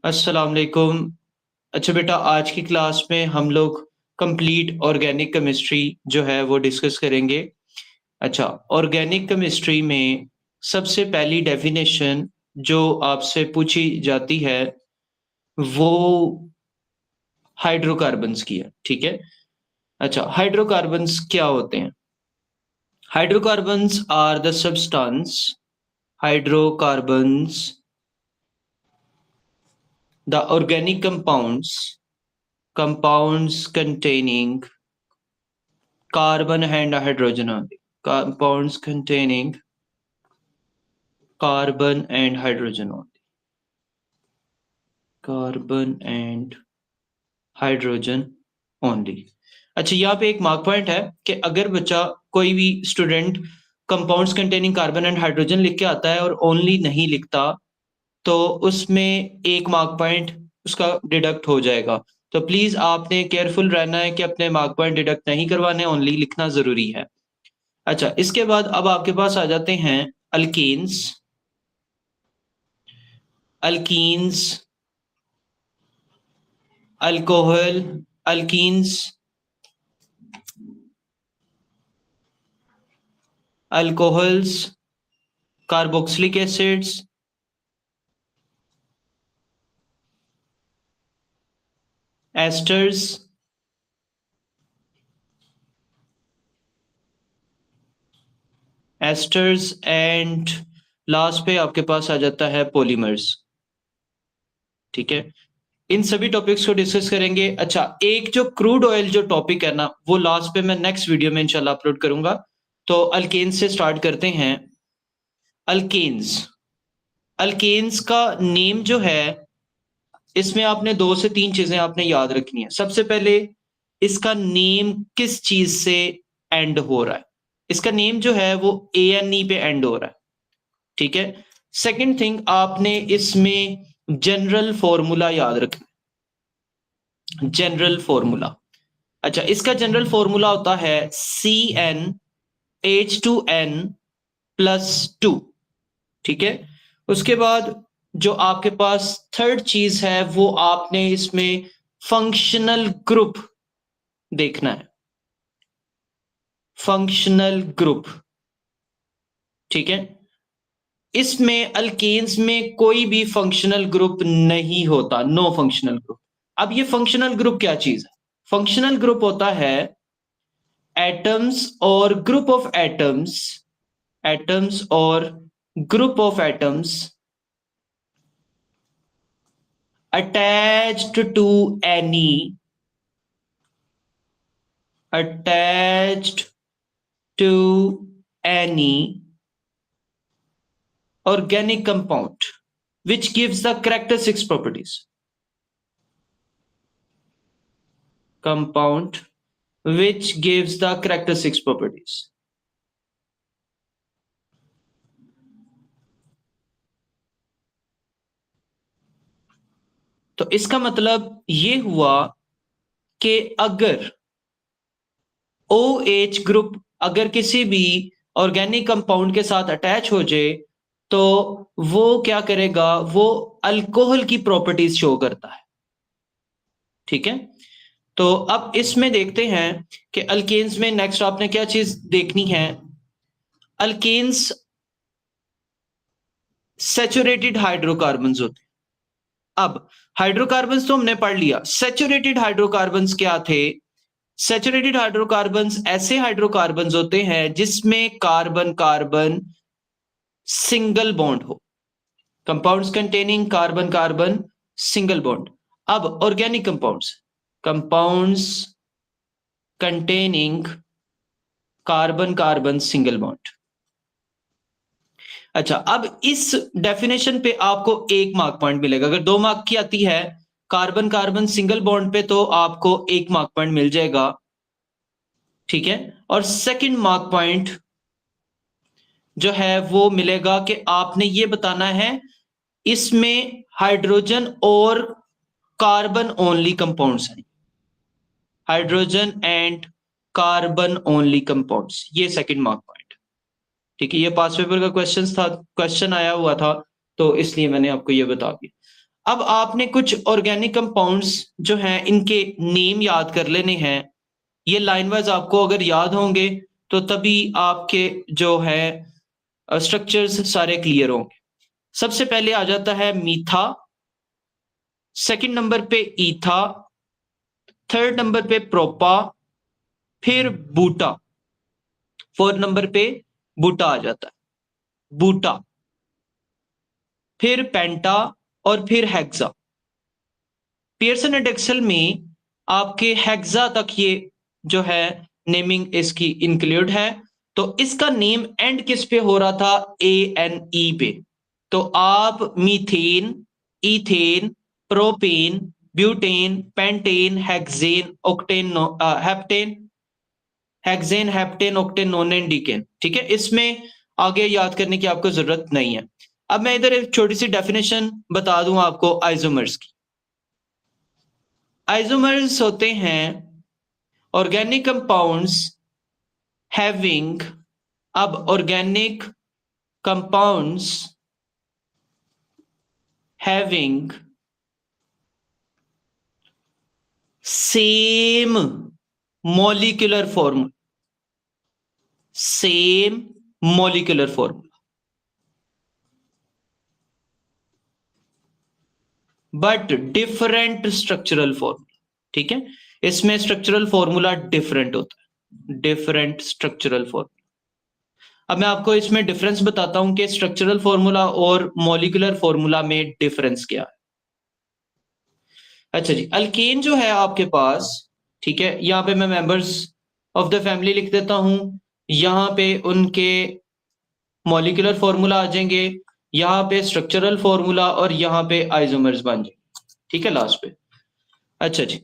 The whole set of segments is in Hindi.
अस्सलाम वालेकुम। अच्छा बेटा, आज की क्लास में हम लोग कंप्लीट ऑर्गेनिक केमिस्ट्री जो है वो डिस्कस करेंगे। अच्छा, ऑर्गेनिक केमिस्ट्री में सबसे पहली डेफिनेशन जो आपसे पूछी जाती है वो हाइड्रोकार्बन्स की है, ठीक है? अच्छा, हाइड्रोकार्बन्स क्या होते हैं? Hydrocarbons are the substance hydrocarbons the organic compounds containing carbon and hydrogen only. Compounds containing carbon and hydrogen only. Carbon and hydrogen only. अच्छा, यहाँ पे एक मार्क पॉइंट है कि अगर बच्चा कोई भी student compounds containing carbon and hydrogen लिख के आता है और ओनली नहीं लिखता तो उसमें एक मार्क पॉइंट उसका डिडक्ट हो जाएगा। तो प्लीज आपने केयरफुल रहना है कि अपने मार्क पॉइंट डिडक्ट नहीं करवाने, ओनली लिखना जरूरी है। अच्छा, इसके बाद अब आपके पास आ जाते हैं alkenes. Alkenes, alcohol, alkenes, alcohols, carboxylic acids, asters, asters and last पे आपके पास आ जाता है पॉलीमर्स। ठीक है, इन सभी टॉपिक्स को डिस्कस करेंगे। अच्छा, एक जो क्रूड ऑयल जो टॉपिक है ना वो लास्ट पे मैं नेक्स्ट वीडियो में इंशाल्लाह अपलोड करूंगा। तो अल्केन्स से स्टार्ट करते हैं। अल्केन्स, अल्केन्स का नेम जो है इसमें आपने 2 से 3 चीजें आपने याद रखनी है। सबसे पहले इसका नेम किस चीज से एंड हो रहा है। इसका नेम जो है वो ANE पे एंड हो रहा है, ठीक है। सेकंड थिंग, आपने इसमें जनरल फॉर्मूला याद रखना, जनरल फॉर्मूला। अच्छा, इसका जनरल फॉर्मूला होता है CnH2n+2, ठीक है। उसके बाद जो आपके पास थर्ड चीज है वो आपने इसमें फंक्शनल ग्रुप देखना है, फंक्शनल ग्रुप, ठीक है। इसमें अल्केन्स में कोई भी फंक्शनल ग्रुप नहीं होता, नो फंक्शनल ग्रुप। अब ये फंक्शनल ग्रुप क्या चीज है? फंक्शनल ग्रुप होता है एटम्स और ग्रुप ऑफ एटम्स, एटम्स और group of atoms attached to any, attached to any organic compound which gives the characteristics properties, compound which gives the characteristics properties। तो इसका मतलब ये हुआ कि अगर OH ग्रुप अगर किसी भी ऑर्गेनिक कंपाउंड के साथ अटैच हो जाए तो वो क्या करेगा, वो अल्कोहल की प्रॉपर्टीज शो करता है, ठीक है। तो अब इसमें देखते हैं कि अल्केन्स में नेक्स्ट आपने क्या चीज देखनी है। अल्केन्स सैचुरेटेड हाइड्रोकार्बन्स होते हैं। अब हाइड्रोकार्बन्स तो हमने पढ़ लिया, सैचुरेटेड हाइड्रोकार्बन्स क्या थे? सैचुरेटेड हाइड्रोकार्बन्स ऐसे हाइड्रोकार्बन्स होते हैं जिसमें कार्बन कार्बन सिंगल बॉन्ड हो, compounds containing carbon carbon single bond. अब organic compounds, compounds containing carbon carbon single bond. अच्छा, अब इस डेफिनेशन पे आपको 1 मार्क पॉइंट मिलेगा। अगर 2 मार्क की आती है कार्बन कार्बन सिंगल बॉन्ड पे तो आपको 1 मार्क पॉइंट मिल जाएगा, ठीक है। और सेकंड मार्क पॉइंट जो है वो मिलेगा कि आपने ये बताना है इसमें हाइड्रोजन और कार्बन ओनली कंपाउंड्स हैं, hydrogen and carbon only compounds, ये सेकंड मार्क पॉइंट, ठीक है। ये पास पेपर का क्वेश्चन था, क्वेश्चन आया हुआ था तो इसलिए मैंने आपको ये बता दिया। अब आपने कुछ ऑर्गेनिक कंपाउंड्स जो हैं इनके नेम याद कर लेने हैं। ये लाइन वाइज आपको अगर याद होंगे तो तभी आपके जो है स्ट्रक्चर्स सारे क्लियर होंगे। सबसे पहले आ जाता है मीथा, सेकंड नंबर पे ईथा, थर्ड नंबर पे प्रोपा, फिर बूटा, फोर्थ नंबर पे बूटा आ जाता है, बूटा, फिर पेंटा और फिर हेक्सा। पियर्सन एंड एक्सेल में आपके हेक्सा तक ये जो है नेमिंग इसकी इंक्लूड है। तो इसका नेम एंड किस पे हो रहा था? ANE पे। तो आप methane, ethane, propane, butane, pentane, hexane, octane, heptane, hexane, heptane, octane, नोनेन, decane. ठीक है, इसमें आगे याद करने की आपको जरूरत नहीं है। अब मैं इधर एक छोटी सी डेफिनेशन बता दूं आपको आइसोमर्स की। आइसोमर्स होते हैं ऑर्गेनिक कंपाउंड्स हैविंग, अब organic compounds having same molecular formula, same molecular formula, but different structural formula. ठीक है, इसमें स्ट्रक्चरल फॉर्मूला डिफरेंट होता है, डिफरेंट स्ट्रक्चरल फॉर्मूला। अब मैं आपको इसमें डिफरेंस बताता हूं कि स्ट्रक्चरल फॉर्मूला और मॉलिक्यूलर फॉर्मूला में डिफरेंस क्या है। अच्छा जी, अल्केन जो है आपके पास, ठीक है, यहाँ पे मैं मेंबर्स ऑफ द फैमिली लिख देता हूं, यहाँ पे उनके मॉलिक्यूलर फॉर्मूला आ जाएंगे, यहाँ पे स्ट्रक्चरल फॉर्मूला और यहाँ पे आइसोमर्स बन जाएंगे। ठीक है, लास्ट पे। अच्छा जी,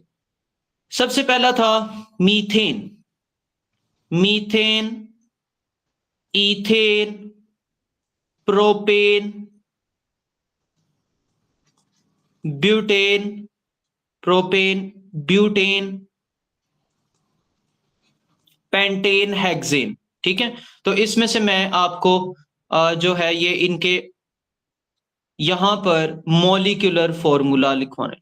सबसे पहला था methane, methane, ethane, propane, butane, propane, butane, pentane, hexane. ठीक है, तो इसमें से मैं आपको जो है ये इनके यहां पर मॉलिक्यूलर फॉर्मूला लिखवाने।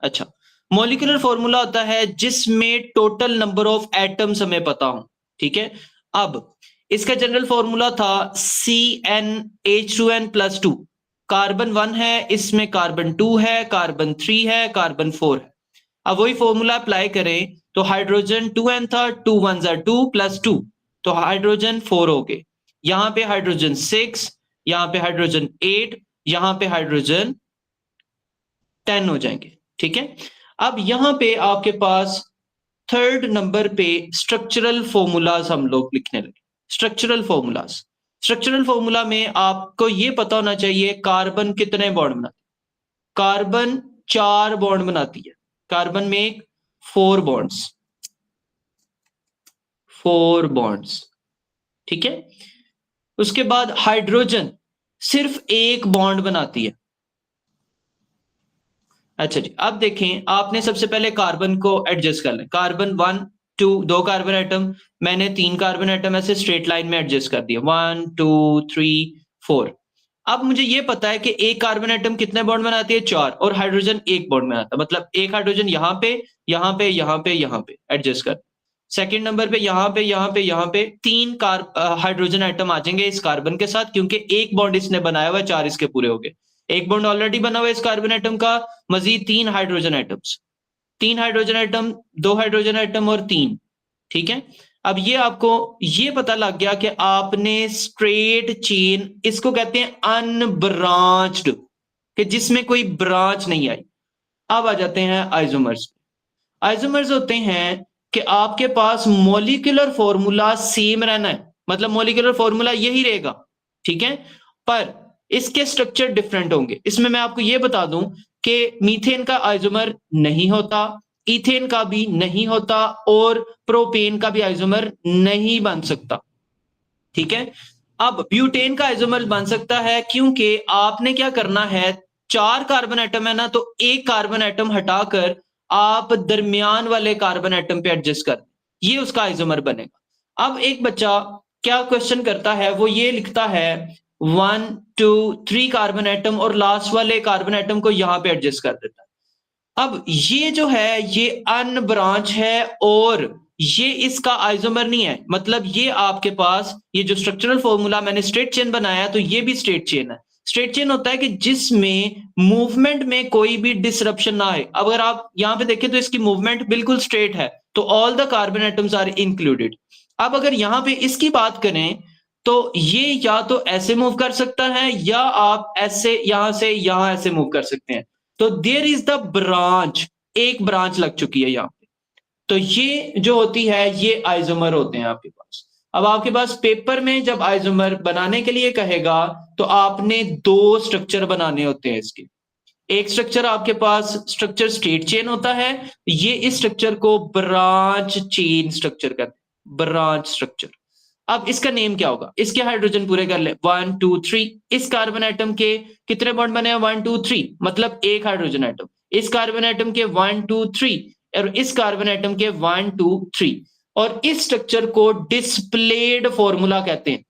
अच्छा, मॉलिक्यूलर फॉर्मूला होता है जिसमें टोटल नंबर ऑफ एटम्स हमें पता हो। ठीक है, अब इसका जनरल फॉर्मूला था CnH2n+2। कार्बन 1 है, इसमें कार्बन 2 है, कार्बन 3 है, कार्बन 4 है। अब वही फॉर्मूला अप्लाई करें तो हाइड्रोजन 2n था, 2 1 2 +2, तो हाइड्रोजन 4 हो गए। यहां पे हाइड्रोजन 6, यहां पे हाइड्रोजन 8, यहां पे हाइड्रोजन 10 हो जाएंगे। ठीक है, अब यहां पे आपके पास थर्ड नंबर पे स्ट्रक्चरल फॉर्मूलाज हम लोग लिखने लगे। स्ट्रक्चरल फॉर्मूलाज, स्ट्रक्चरल फॉर्मूला में आपको ये पता होना चाहिए कार्बन कितने बॉन्ड बनाती है। कार्बन 4 बॉन्ड बनाती है, कार्बन में 4 बॉन्ड्स, 4 बॉन्ड्स। ठीक है, उसके बाद हाइड्रोजन सिर्फ 1 बॉन्ड बनाती है। अच्छा जी, अब देखें, आपने सबसे पहले कार्बन को एडजस्ट कर लें। कार्बन 1 2, 2 कार्बन एटम, मैंने 3 कार्बन एटम ऐसे स्ट्रेट लाइन में एडजस्ट कर दिया, 1 2 3 4। अब मुझे ये पता है कि एक कार्बन एटम कितने बॉन्ड बनाती है? 4, और हाइड्रोजन 1 बॉन्ड बनाता है, मतलब एक हाइड्रोजन यहाँ पे, यहाँ पे, यहाँ पे, यहाँ पे एडजस्ट कर। सेकेंड नंबर पे यहाँ पे, यहाँ पे, यहाँ पे 3 हाइड्रोजन एटम आ जाएंगे इस कार्बन के साथ, क्योंकि एक बॉन्ड इसने बनाया हुआ, 4 इसके पूरे हो गए। एक बॉन्ड ऑलरेडी बना हुआ है इस कार्बन एटम का, मजीद 3 hydrogen atoms, 3 hydrogen atom, 2 hydrogen atom और 3। ठीक है, अब ये आपको ये पता लग गया कि आपने स्ट्रेट चेन, इसको कहते हैं अनब्रांच्ड, कि जिसमें कोई ब्रांच नहीं आई। अब आ जाते हैं आइसोमर्स। आइसोमर्स होते हैं कि आपके पास मॉलिक्यूलर फॉर्मूला सेम रहना है, मतलब मॉलिक्यूलर फॉर्मूला यही रहेगा। ठीक है, पर इसके स्ट्रक्चर डिफरेंट होंगे। इसमें मैं आपको यह बता दूं कि मीथेन का आइसोमर नहीं होता, इथेन का भी नहीं होता, और प्रोपेन का भी आइसोमर नहीं बन सकता। ठीक है, अब ब्यूटेन का आइसोमर बन सकता है, क्योंकि आपने क्या करना है, 4 कार्बन एटम है ना, तो एक कार्बन एटम हटाकर आप दरमियान वाले कार्बन एटम पे एडजस्ट कर, ये उसका आइसोमर बनेगा। अब एक बच्चा क्या क्वेश्चन करता है, वो ये लिखता है 1 2 3 कार्बन एटम और लास्ट वाले कार्बन एटम को यहां पे एडजस्ट कर देता है। अब ये जो है ये अनब्रांच है और ये इसका आइसोमर नहीं है, मतलब ये आपके पास ये जो स्ट्रक्चरल फॉर्मूला मैंने स्ट्रेट चेन बनाया तो ये भी स्ट्रेट चेन है। स्ट्रेट चेन होता है कि जिसमें मूवमेंट में कोई भी डिसरप्शन ना आए। अब अगर आप यहां पे देखें तो इसकी मूवमेंट बिल्कुल स्ट्रेट है, तो all the carbon atoms are included. अब अगर यहां पे इसकी बात करें तो ये या तो ऐसे मूव कर सकता है या आप ऐसे यहां से यहां ऐसे मूव कर सकते हैं। तो देयर इज द ब्रांच, एक ब्रांच लग चुकी है यहाँ पे। तो ये जो होती है ये आइसोमर होते हैं आपके पास। अब आपके पास पेपर में जब आइसोमर बनाने के लिए कहेगा तो आपने दो स्ट्रक्चर बनाने होते हैं इसके। एक स्ट्रक्चर आपके पास स्ट्रक्चर स्ट्रेट चेन होता है, ये इस स्ट्रक्चर को ब्रांच चेन स्ट्रक्चर कहते हैं, ब्रांच स्ट्रक्चर। अब इसका नेम क्या होगा, इसके हाइड्रोजन पूरे कर ले 1 2 3। इस कार्बन एटम के कितने बॉन्ड बने हैं 1 2 3, मतलब एक हाइड्रोजन एटम। इस कार्बन एटम के 1 2 3 और इस कार्बन एटम के 1 2 3। और इस स्ट्रक्चर को डिस्प्लेड फॉर्मूला कहते हैं।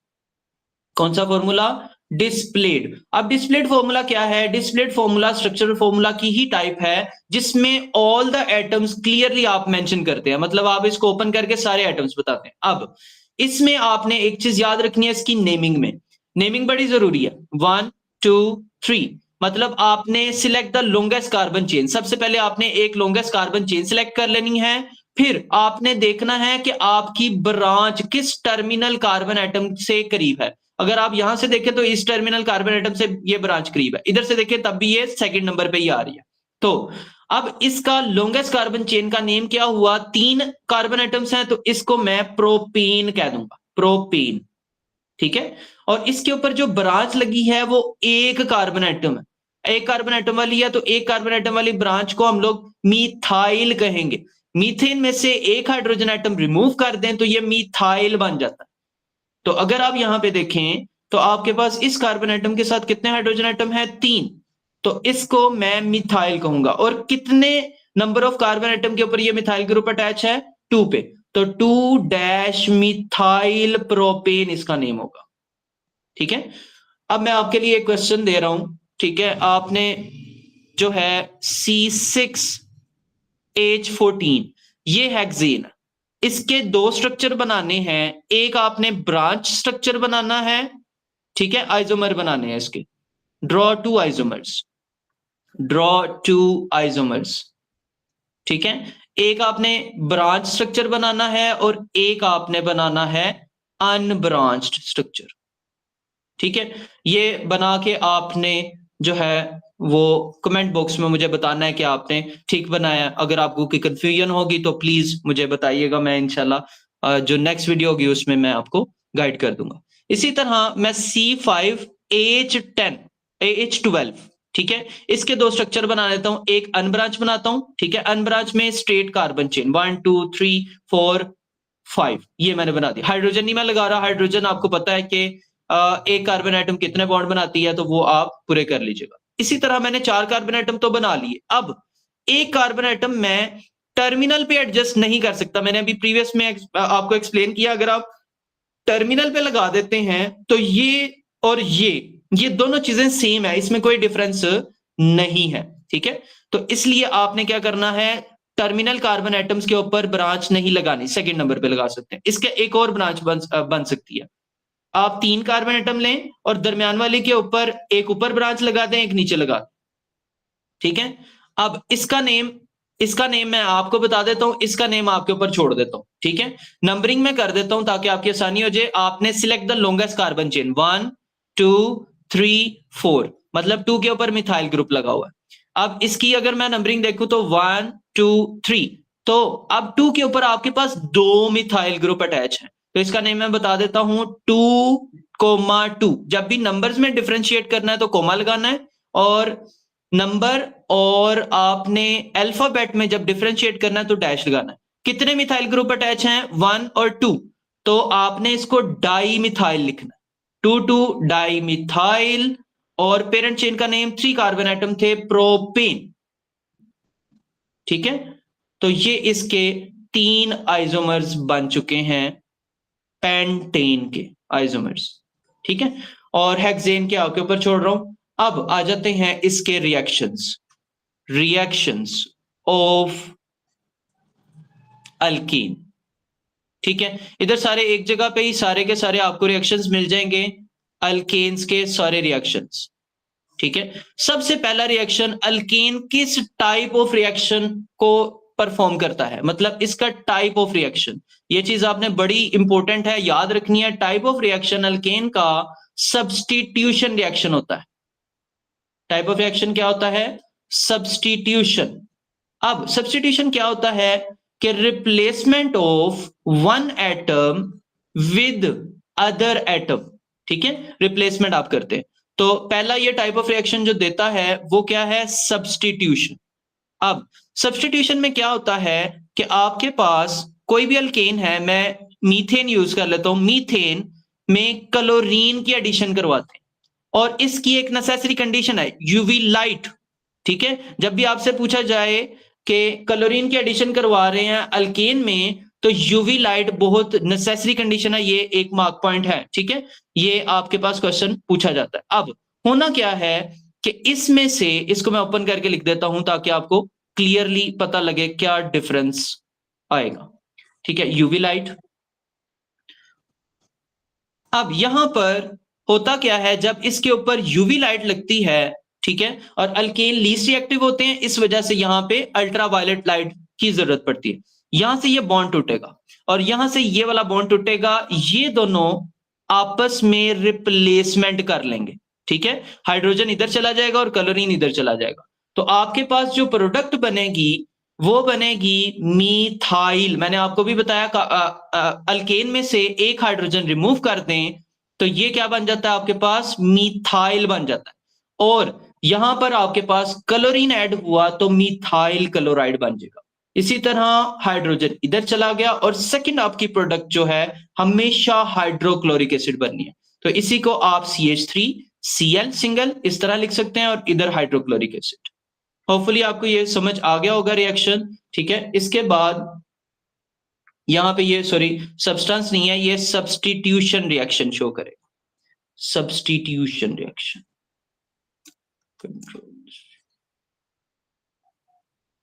कौन सा फॉर्मूला, डिस्प्लेड। अब डिस्प्लेड फॉर्मूला क्या है, डिस्प्लेड फॉर्मूला स्ट्रक्चरल फॉर्मूला की ही टाइप है जिसमें ऑल द एटम्स क्लियरली आप मेंशन करते हैं, मतलब आप इसको ओपन करके सारे एटम्स बताते हैं। अब इसमें आपने एक चीज याद रखनी है, इसकी नेमिंग में, नेमिंग बड़ी जरूरी है। 1 2 3 मतलब आपने select the longest carbon chain, सबसे पहले आपने एक लॉन्गेस्ट कार्बन चेन सिलेक्ट कर लेनी है। फिर आपने देखना है कि आपकी ब्रांच किस टर्मिनल कार्बन एटम से करीब है। अगर आप यहां से देखें तो इस टर्मिनल कार्बन एटम से ये ब्रांच करीब है, इधर से देखें तब भी ये सेकंड नंबर पे ही आ रही है। तो अब इसका लॉन्गेस्ट कार्बन चेन का नेम क्या हुआ, 3 कार्बन एटम्स हैं तो इसको मैं प्रोपेन कह दूंगा, प्रोपेन। ठीक है, और इसके ऊपर जो ब्रांच लगी है वो एक कार्बन एटम है, एक कार्बन एटम वाली है, तो एक कार्बन एटम वाली ब्रांच को हम लोग मीथाइल कहेंगे। मीथेन में से एक हाइड्रोजन एटम रिमूव कर दें तो ये मीथाइल बन जाता है। तो अगर आप यहां पे देखें तो आपके पास इस कार्बन एटम के साथ कितने हाइड्रोजन एटम है 3, तो इसको मैं मिथाइल कहूंगा। और कितने नंबर ऑफ कार्बन एटम के ऊपर ये मिथाइल ग्रुप अटैच है 2 पे, तो 2 डैश मिथाइल प्रोपेन इसका नेम होगा। ठीक है, अब मैं आपके लिए एक क्वेश्चन दे रहा हूं। ठीक है, आपने जो है C6H14 ये हेक्सेन, इसके दो स्ट्रक्चर बनाने हैं, एक आपने ब्रांच स्ट्रक्चर बनाना है, ठीक है, आइसोमर बनाने हैं इसके। Draw two isomers, draw two isomers. ठीक है, एक आपने ब्रांच स्ट्रक्चर बनाना है और एक आपने बनाना है अनब्रांच्ड स्ट्रक्चर। ठीक है, ये बना के आपने जो है वो कमेंट बॉक्स में मुझे बताना है कि आपने ठीक बनाया। अगर आपको कोई कंफ्यूजन होगी तो प्लीज मुझे बताइएगा, मैं इंशाल्लाह जो नेक्स्ट वीडियो होगी उसमें मैं आपको गाइड कर दूंगा। इसी तरह मैं C5H10 AH12, ठीक है, इसके दो स्ट्रक्चर बना लेता हूं, एक अनब्रांच बनाता हूं। ठीक है, अनब्रांच में स्ट्रेट कार्बन चेन 1 2 3 4 5 ये मैंने बना दिया। हाइड्रोजन नहीं मैं लगा रहा, हाइड्रोजन आपको पता है कि एक कार्बन एटम कितने बॉन्ड बनाती है, तो वो आप पूरे कर लीजिएगा। इसी तरह मैंने 4 कार्बन एटम तो बना लिए। अब एक कार्बन एटम मैं टर्मिनल पे एडजस्ट नहीं कर सकता, मैंने अभी प्रीवियस में आपको एक्सप्लेन किया। अगर आप टर्मिनल पे लगा देते हैं तो ये और ये दोनों चीजें सेम है, इसमें कोई डिफरेंस नहीं है। ठीक है, तो इसलिए आपने क्या करना है, टर्मिनल कार्बन एटम्स के ऊपर ब्रांच नहीं लगानी, सेकंड नंबर पे लगा सकते हैं। इसके एक और ब्रांच बन सकती है, आप 3 कार्बन एटम लें और दरमियान वाले के ऊपर एक ऊपर ब्रांच लगा दें, एक नीचे लगा दें। ठीक है, अब इसका नेम मैं आपको बता देता हूं, इसका नेम आपके ऊपर छोड़ देता हूं। ठीक है, नंबरिंग में कर देता हूं ताकि आपकी आसानी हो जाए। आपने select the longest carbon chain 1 2 3 4, मतलब 2 के ऊपर मिथाइल ग्रुप लगा हुआ है। अब इसकी अगर मैं नंबरिंग देखूं तो 1 2 3, तो अब 2 के ऊपर आपके पास 2 मिथाइल ग्रुप अटैच है, तो इसका नेम मैं बता देता हूं 2,2। जब भी नंबर्स में डिफरेंशिएट करना है तो कोमा लगाना है, और नंबर और आपने अल्फाबेट में जब डिफरेंशिएट करना है तो डैश लगाना है। कितने मिथाइल ग्रुप अटैच हैं 1 और 2, तो आपने इसको डाई मिथाइल लिखना है, 2 डाई मिथाइल। और पेरेंट चेन का नेम 3 कार्बन एटम थे प्रोपेन। ठीक है, तो ये इसके 3 आइसोमर्स बन चुके हैं पेंटेन के आइसोमर्स। ठीक है, और हेक्सेन के आपके ऊपर छोड़ रहा हूं। अब आ जाते हैं इसके रिएक्शंस ऑफ अल्कीन। ठीक है, इधर सारे एक जगह पे ही सारे के सारे आपको रिएक्शंस मिल जाएंगे, अल्केन्स के सारे रिएक्शंस। ठीक है, सबसे पहला रिएक्शन, अल्केन किस टाइप ऑफ रिएक्शन को परफॉर्म करता है, मतलब इसका टाइप ऑफ रिएक्शन, ये चीज आपने बड़ी इंपॉर्टेंट है, याद रखनी है। टाइप ऑफ रिएक्शन अल्केन का सब्स्टिट्यूशन रिएक्शन होता है। टाइप ऑफ रिएक्शन क्या होता है? सब्स्टिट्यूशन। अब सब्स्टिट्यूशन क्या होता है कि replacement of one atom with other atom. ठीक है, रिप्लेसमेंट आप करते हैं। तो पहला ये टाइप ऑफ रिएक्शन जो देता है वो क्या है? सब्स्टिट्यूशन। अब सब्स्टिट्यूशन में क्या होता है कि आपके पास कोई भी अल्केन है, मैं मीथेन यूज कर लेता हूं, मीथेन में क्लोरीन की एडिशन करवाते हैं और इसकी एक नेसेसरी कंडीशन है यूवी लाइट। ठीक है, जब भी आपसे पूछा जाए कि क्लोरीन की एडिशन करवा रहे हैं अल्केन में, तो यूवी लाइट बहुत नेसेसरी कंडीशन है, ये एक मार्क पॉइंट है। ठीक है, ये आपके पास क्वेश्चन पूछा जाता है। अब होना क्या है कि इसमें से, इसको मैं ओपन करके लिख देता हूं ताकि आपको क्लियरली पता लगे क्या डिफरेंस आएगा। ठीक है, यूवी लाइट। अब यहां पर होता क्या है, जब इसके ऊपर यूवी लाइट लगती है, ठीक है, और अल्केन लीस्ट रिएक्टिव होते हैं, इस वजह से यहां पे अल्ट्रावायलेट लाइट की जरूरत पड़ती है। यहां से ये बॉन्ड टूटेगा और यहां से ये वाला बॉन्ड टूटेगा, ये दोनों आपस में रिप्लेसमेंट कर लेंगे। ठीक है, हाइड्रोजन इधर चला जाएगा और क्लोरीन इधर चला जाएगा। तो आपके पास जो प्रोडक्ट बनेगी वो बनेगी मीथाइल। मैंने आपको भी बताया अल्केन में से एक हाइड्रोजन रिमूव कर दें तो ये क्या बन जाता है? आपके पास मीथाइल बन जाता है। और यहां पर आपके पास क्लोरीन ऐड हुआ तो मीथाइल क्लोराइड बन जाएगा। इसी तरह हाइड्रोजन इधर चला गया और सेकंड आपकी प्रोडक्ट जो है हमेशा हाइड्रोक्लोरिक एसिड बननी है। तो इसी को आप CH3Cl सिंगल इस तरह लिख सकते हैं और इधर हाइड्रोक्लोरिक एसिड। होपफुली आपको ये समझ आ गया होगा रिएक्शन। ठीक है, इसके बाद यहां पे ये सॉरी सब्सटेंस नहीं है, ये सब्स्टिट्यूशन रिएक्शन शो करेगा। Substitution reaction,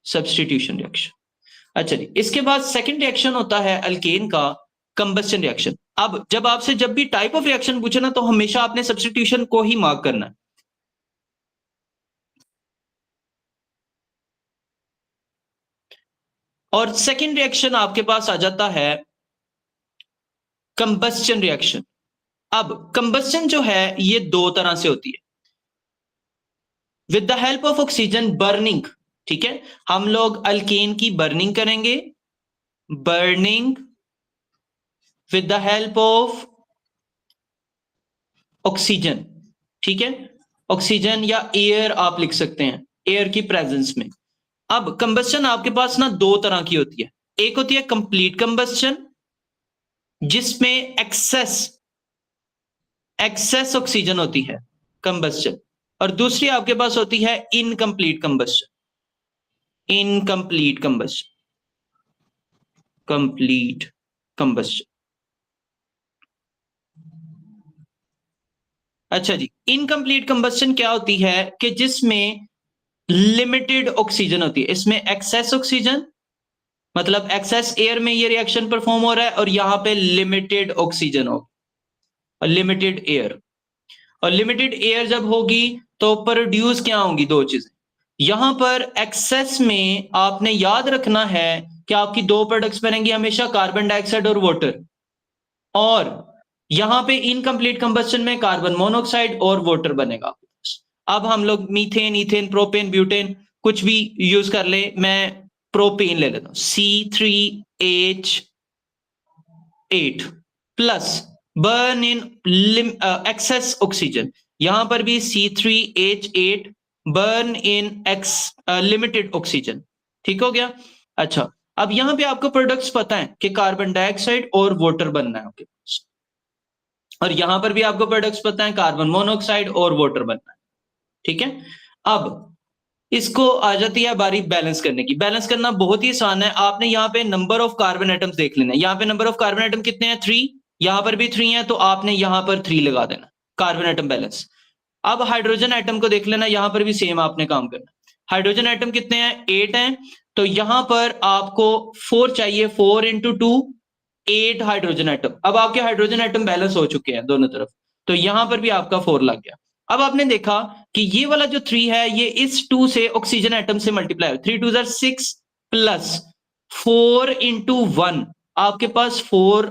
substitution reaction. अच्छा जी, इसके बाद सेकंड रिएक्शन होता है अल्केन का कंबस्शन रिएक्शन। अब जब आपसे जब भी टाइप ऑफ रिएक्शन पूछे ना, तो हमेशा आपने सब्स्टिट्यूशन को ही मार्क करना है। और सेकंड रिएक्शन आपके पास आ जाता है कंबस्शन रिएक्शन। अब कंबस्शन जो है ये दो तरह से होती है, with the help of oxygen burning. ठीक है, हम लोग अल्केन की बर्निंग करेंगे, burning with the help of oxygen. ठीक है, ऑक्सीजन या एयर आप लिख सकते हैं, एयर की प्रेजेंस में। अब कंबस्शन आपके पास ना दो तरह की होती है, एक होती है कंप्लीट कंबस्शन जिसमें एक्सेस ऑक्सीजन होती है कंबस्शन, और दूसरी आपके पास होती है incomplete combustion. Incomplete combustion, complete combustion. अच्छा जी, इनकम्प्लीट कंबस्शन क्या होती है कि जिसमें लिमिटेड ऑक्सीजन होती है। इसमें एक्सेस ऑक्सीजन मतलब एक्सेस एयर में ये रिएक्शन परफॉर्म हो रहा है और यहां पे लिमिटेड ऑक्सीजन हो और लिमिटेड एयर। और लिमिटेड एयर जब होगी तो प्रोड्यूस क्या होंगी? दो चीजें। यहां पर एक्सेस में आपने याद रखना है कि आपकी दो प्रोडक्ट्स बनेंगी हमेशा, कार्बन डाइऑक्साइड और वाटर। और यहां पे इनकम्प्लीट कंबस्शन में कार्बन मोनोऑक्साइड और वाटर बनेगा। अब हम लोग मीथेन, इथेन, प्रोपेन, ब्यूटेन कुछ भी यूज कर ले, मैं प्रोपेन ले लेता हूं, C3H8 plus burn in excess oxygen. यहां पर भी C3H8 burn in limited oxygen. ठीक हो गया? अच्छा, अब यहां पे आपको प्रोडक्ट्स पता है कि कार्बन डाइऑक्साइड और वाटर बनना है आपके पास, और यहां पर भी आपको प्रोडक्ट्स पता है कार्बन मोनोऑक्साइड और वाटर बनना है। ठीक है, अब इसको आ जाती है बारी बैलेंस करने की। बैलेंस करना बहुत ही आसान है, आपने यहाँ पे नंबर ऑफ कार्बन एटम्स देख लेना है। यहाँ पे नंबर ऑफ कार्बन एटम कितने हैं? 3, यहां पर भी 3 है, तो आपने यहां पर 3 लगा देना। Carbon atom balance. अब हाइड्रोजन एटम को देख लेना, यहां पर भी सेम आपने काम करना। हाइड्रोजन एटम कितने हैं? 8 हैं। तो यहां पर आपको 4 चाहिए, 4 इंटू 2 8 हाइड्रोजन एटम। अब आपके हाइड्रोजन एटम बैलेंस हो चुके हैं दोनों तरफ, तो यहां पर भी आपका 4 लग गया। अब आपने देखा कि ये वाला जो 3 है ये इस 2 से ऑक्सीजन एटम से मल्टीप्लाई हो, 3 2 6 प्लस 4 इंटू 1 आपके पास 4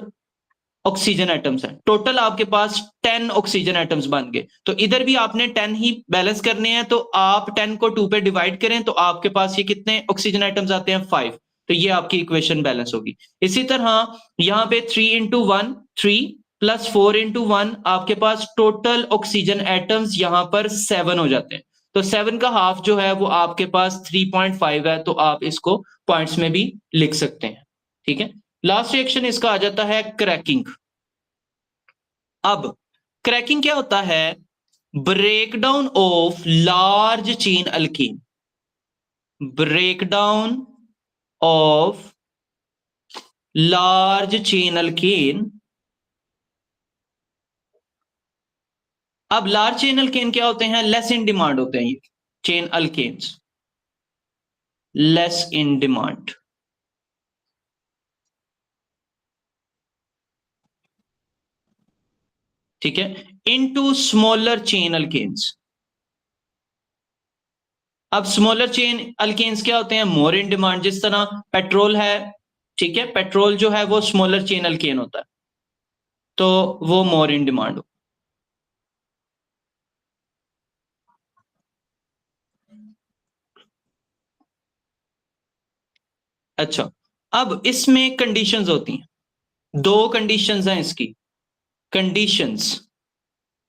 ऑक्सीजन एटम्स हैं। टोटल आपके पास 10 ऑक्सीजन एटम्स बन गए। तो इधर भी आपने 10 ही बैलेंस करने हैं, तो आप 10 को 2 पे डिवाइड करें तो आपके पास ये कितने ऑक्सीजन एटम्स आते हैं? 5। तो ये आपकी इक्वेशन बैलेंस होगी। इसी तरह यहाँ पे 3 इंटू 1 3 प्लस 4 इंटू 1 आपके पास टोटल ऑक्सीजन एटम्स यहाँ पर 7 हो जाते हैं। तो 7 का हाफ जो है वो आपके पास 3.5 है, तो आप इसको पॉइंट्स में भी लिख सकते हैं। ठीक है, लास्ट रिएक्शन इसका आ जाता है क्रैकिंग। अब क्रैकिंग क्या होता है? Breakdown of large chain alkene, breakdown of large chain alkene. अब लार्ज चेन अल्केन क्या होते हैं? लेस इन डिमांड होते हैं ये chain alkanes, less in demand. ठीक है, इनटू स्मॉलर चेन अल्केन्स। अब स्मॉलर चेन अल्केन्स क्या होते हैं? More in demand. जिस तरह पेट्रोल है, ठीक है, पेट्रोल जो है वो स्मॉलर चेन अल्केन होता है, तो वो मोर इन डिमांड हो। अच्छा, अब इसमें कंडीशंस होती हैं, 2 कंडीशंस हैं इसकी। कंडीशंस,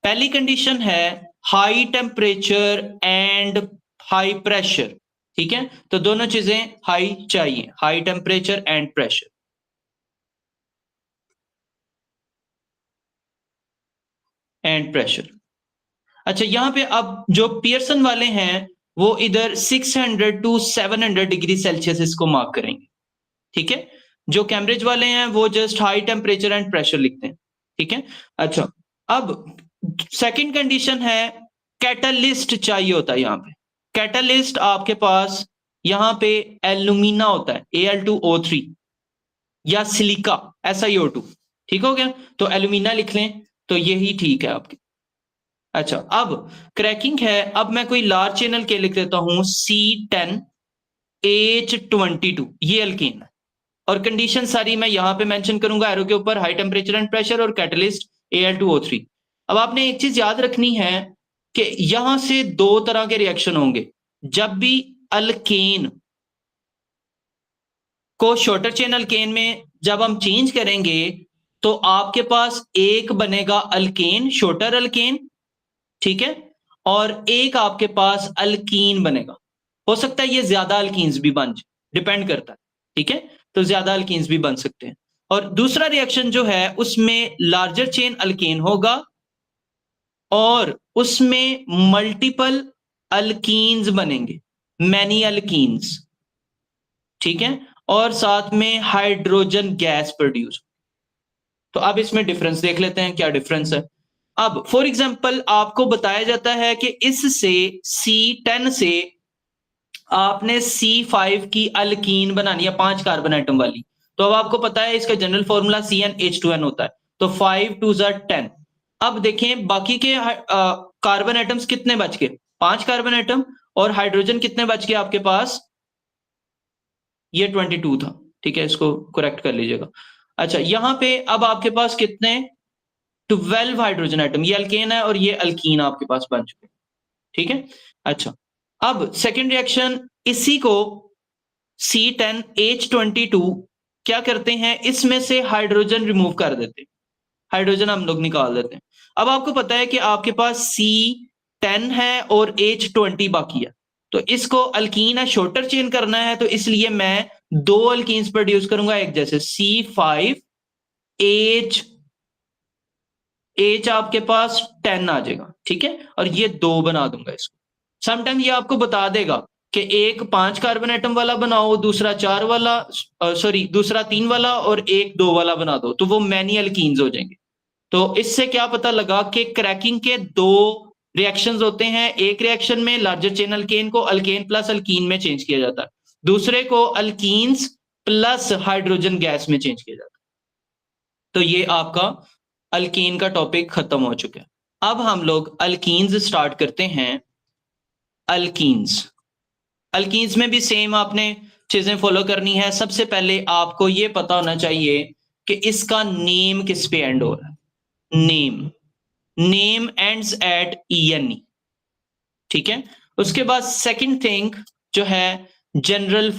पहली कंडीशन है high temperature and high pressure. ठीक है, तो दोनों चीजें हाई चाहिए, high temperature and pressure. And pressure. अच्छा, यहां पे अब जो पियर्सन वाले हैं वो इधर 600 टू 700 डिग्री सेल्सियस इसको मार्क करेंगे। ठीक है, जो कैम्ब्रिज वाले हैं वो just high temperature and pressure लिखते हैं। ठीक है, अच्छा, अब सेकंड कंडीशन है कैटलिस्ट चाहिए होता है। यहां पे कैटलिस्ट आपके पास यहां पे एल्यूमिना होता है, Al2O3 या सिलिका SiO2। ठीक हो गया, तो एल्यूमिना लिख लें तो यही ठीक है आपके। अच्छा, अब क्रैकिंग है। अब मैं कोई लार्ज चैनल के लिख देता हूं C10H22, ये अल्कीन है। और कंडीशन सारी मैं यहां पे मेंशन करूंगा एरो के ऊपर, हाई टेम्परेचर एंड प्रेशर और कैटलिस्ट Al2O3। अब आपने एक चीज याद रखनी है कि यहां से 2 तरह के रिएक्शन होंगे। जब भी अल्केन को शॉर्टर चेन अल्केन में जब हम चेंज करेंगे तो आपके पास एक बनेगा अल्केन, शॉर्टर अल्केन, ठीक है, और एक आपके पास अल्कीन बनेगा। हो सकता है ये ज्यादा अल्कीन्स भी बन जाए, डिपेंड करता है। ठीक है, तो ज्यादा अल्कीन्स भी बन सकते हैं। और दूसरा रिएक्शन जो है उसमें लार्जर चेन अल्केन होगा और उसमें मल्टीपल अल्कीन्स बनेंगे, मैनी अल्कीन्स। ठीक है, और साथ में हाइड्रोजन गैस प्रोड्यूस। तो अब इसमें डिफरेंस देख लेते हैं, क्या डिफरेंस है। अब फॉर एग्जांपल आपको बताया जाता है कि इससे C10 से आपने C5 की अल्कीन बनानी है, 5 कार्बन एटम वाली। तो अब आपको पता है इसका जनरल फॉर्मूला CnH2n होता है, तो 5 2 10। अब देखें बाकी के कार्बन एटम्स कितने बच गए? 5 कार्बन एटम। और हाइड्रोजन कितने बच गए आपके पास? ये 22 था। ठीक है, इसको करेक्ट कर लीजिएगा। अच्छा, यहां पे अब आपके पास कितने? 12 हाइड्रोजन एटम। ये अल्केन है और ये अल्कीन आपके पास बन चुके। ठीक है, अच्छा, अब सेकेंड रिएक्शन, इसी को C10H22 क्या करते हैं, इसमें से हाइड्रोजन रिमूव कर देते हैं, हाइड्रोजन हम लोग निकाल देते हैं। अब आपको पता है कि आपके पास C10 है और H20 बाकी है, तो इसको अल्कीन है, शॉर्टर चेन करना है, तो इसलिए मैं 2 अल्कीन्स प्रोड्यूस करूंगा एक जैसे। C5H आपके पास 10 आ जाएगा। ठीक है, और ये 2 बना दूंगा इसको। समटाइम ये आपको बता देगा कि एक 5 कार्बन एटम वाला बनाओ, दूसरा 4 वाला, सॉरी दूसरा 3 वाला और एक 2 वाला बना दो, तो वो मैनी अल्कीन्स हो जाएंगे। तो इससे क्या पता लगा कि क्रैकिंग के दो रिएक्शंस होते हैं। एक रिएक्शन में लार्जर चेन अल्केन को अल्केन प्लस अल्कीन में चेंज किया जाता है, दूसरे को अल्कीन्स प्लस हाइड्रोजन गैस में चेंज किया जाता है। तो ये आपका अल्कीन का टॉपिक खत्म हो चुका है। अब हम लोग अल्कीन्स स्टार्ट करते हैं। अल्कीन्स अल्कीन्स में भी सेम आपने चीजें फॉलो करनी है। सबसे पहले आपको ये पता होना चाहिए कि इसका नेम किस पे एंड हो रहा है। नेम एंड्स एट ENE, ठीक है। उसके बाद सेकंड थिंग जो है जनरल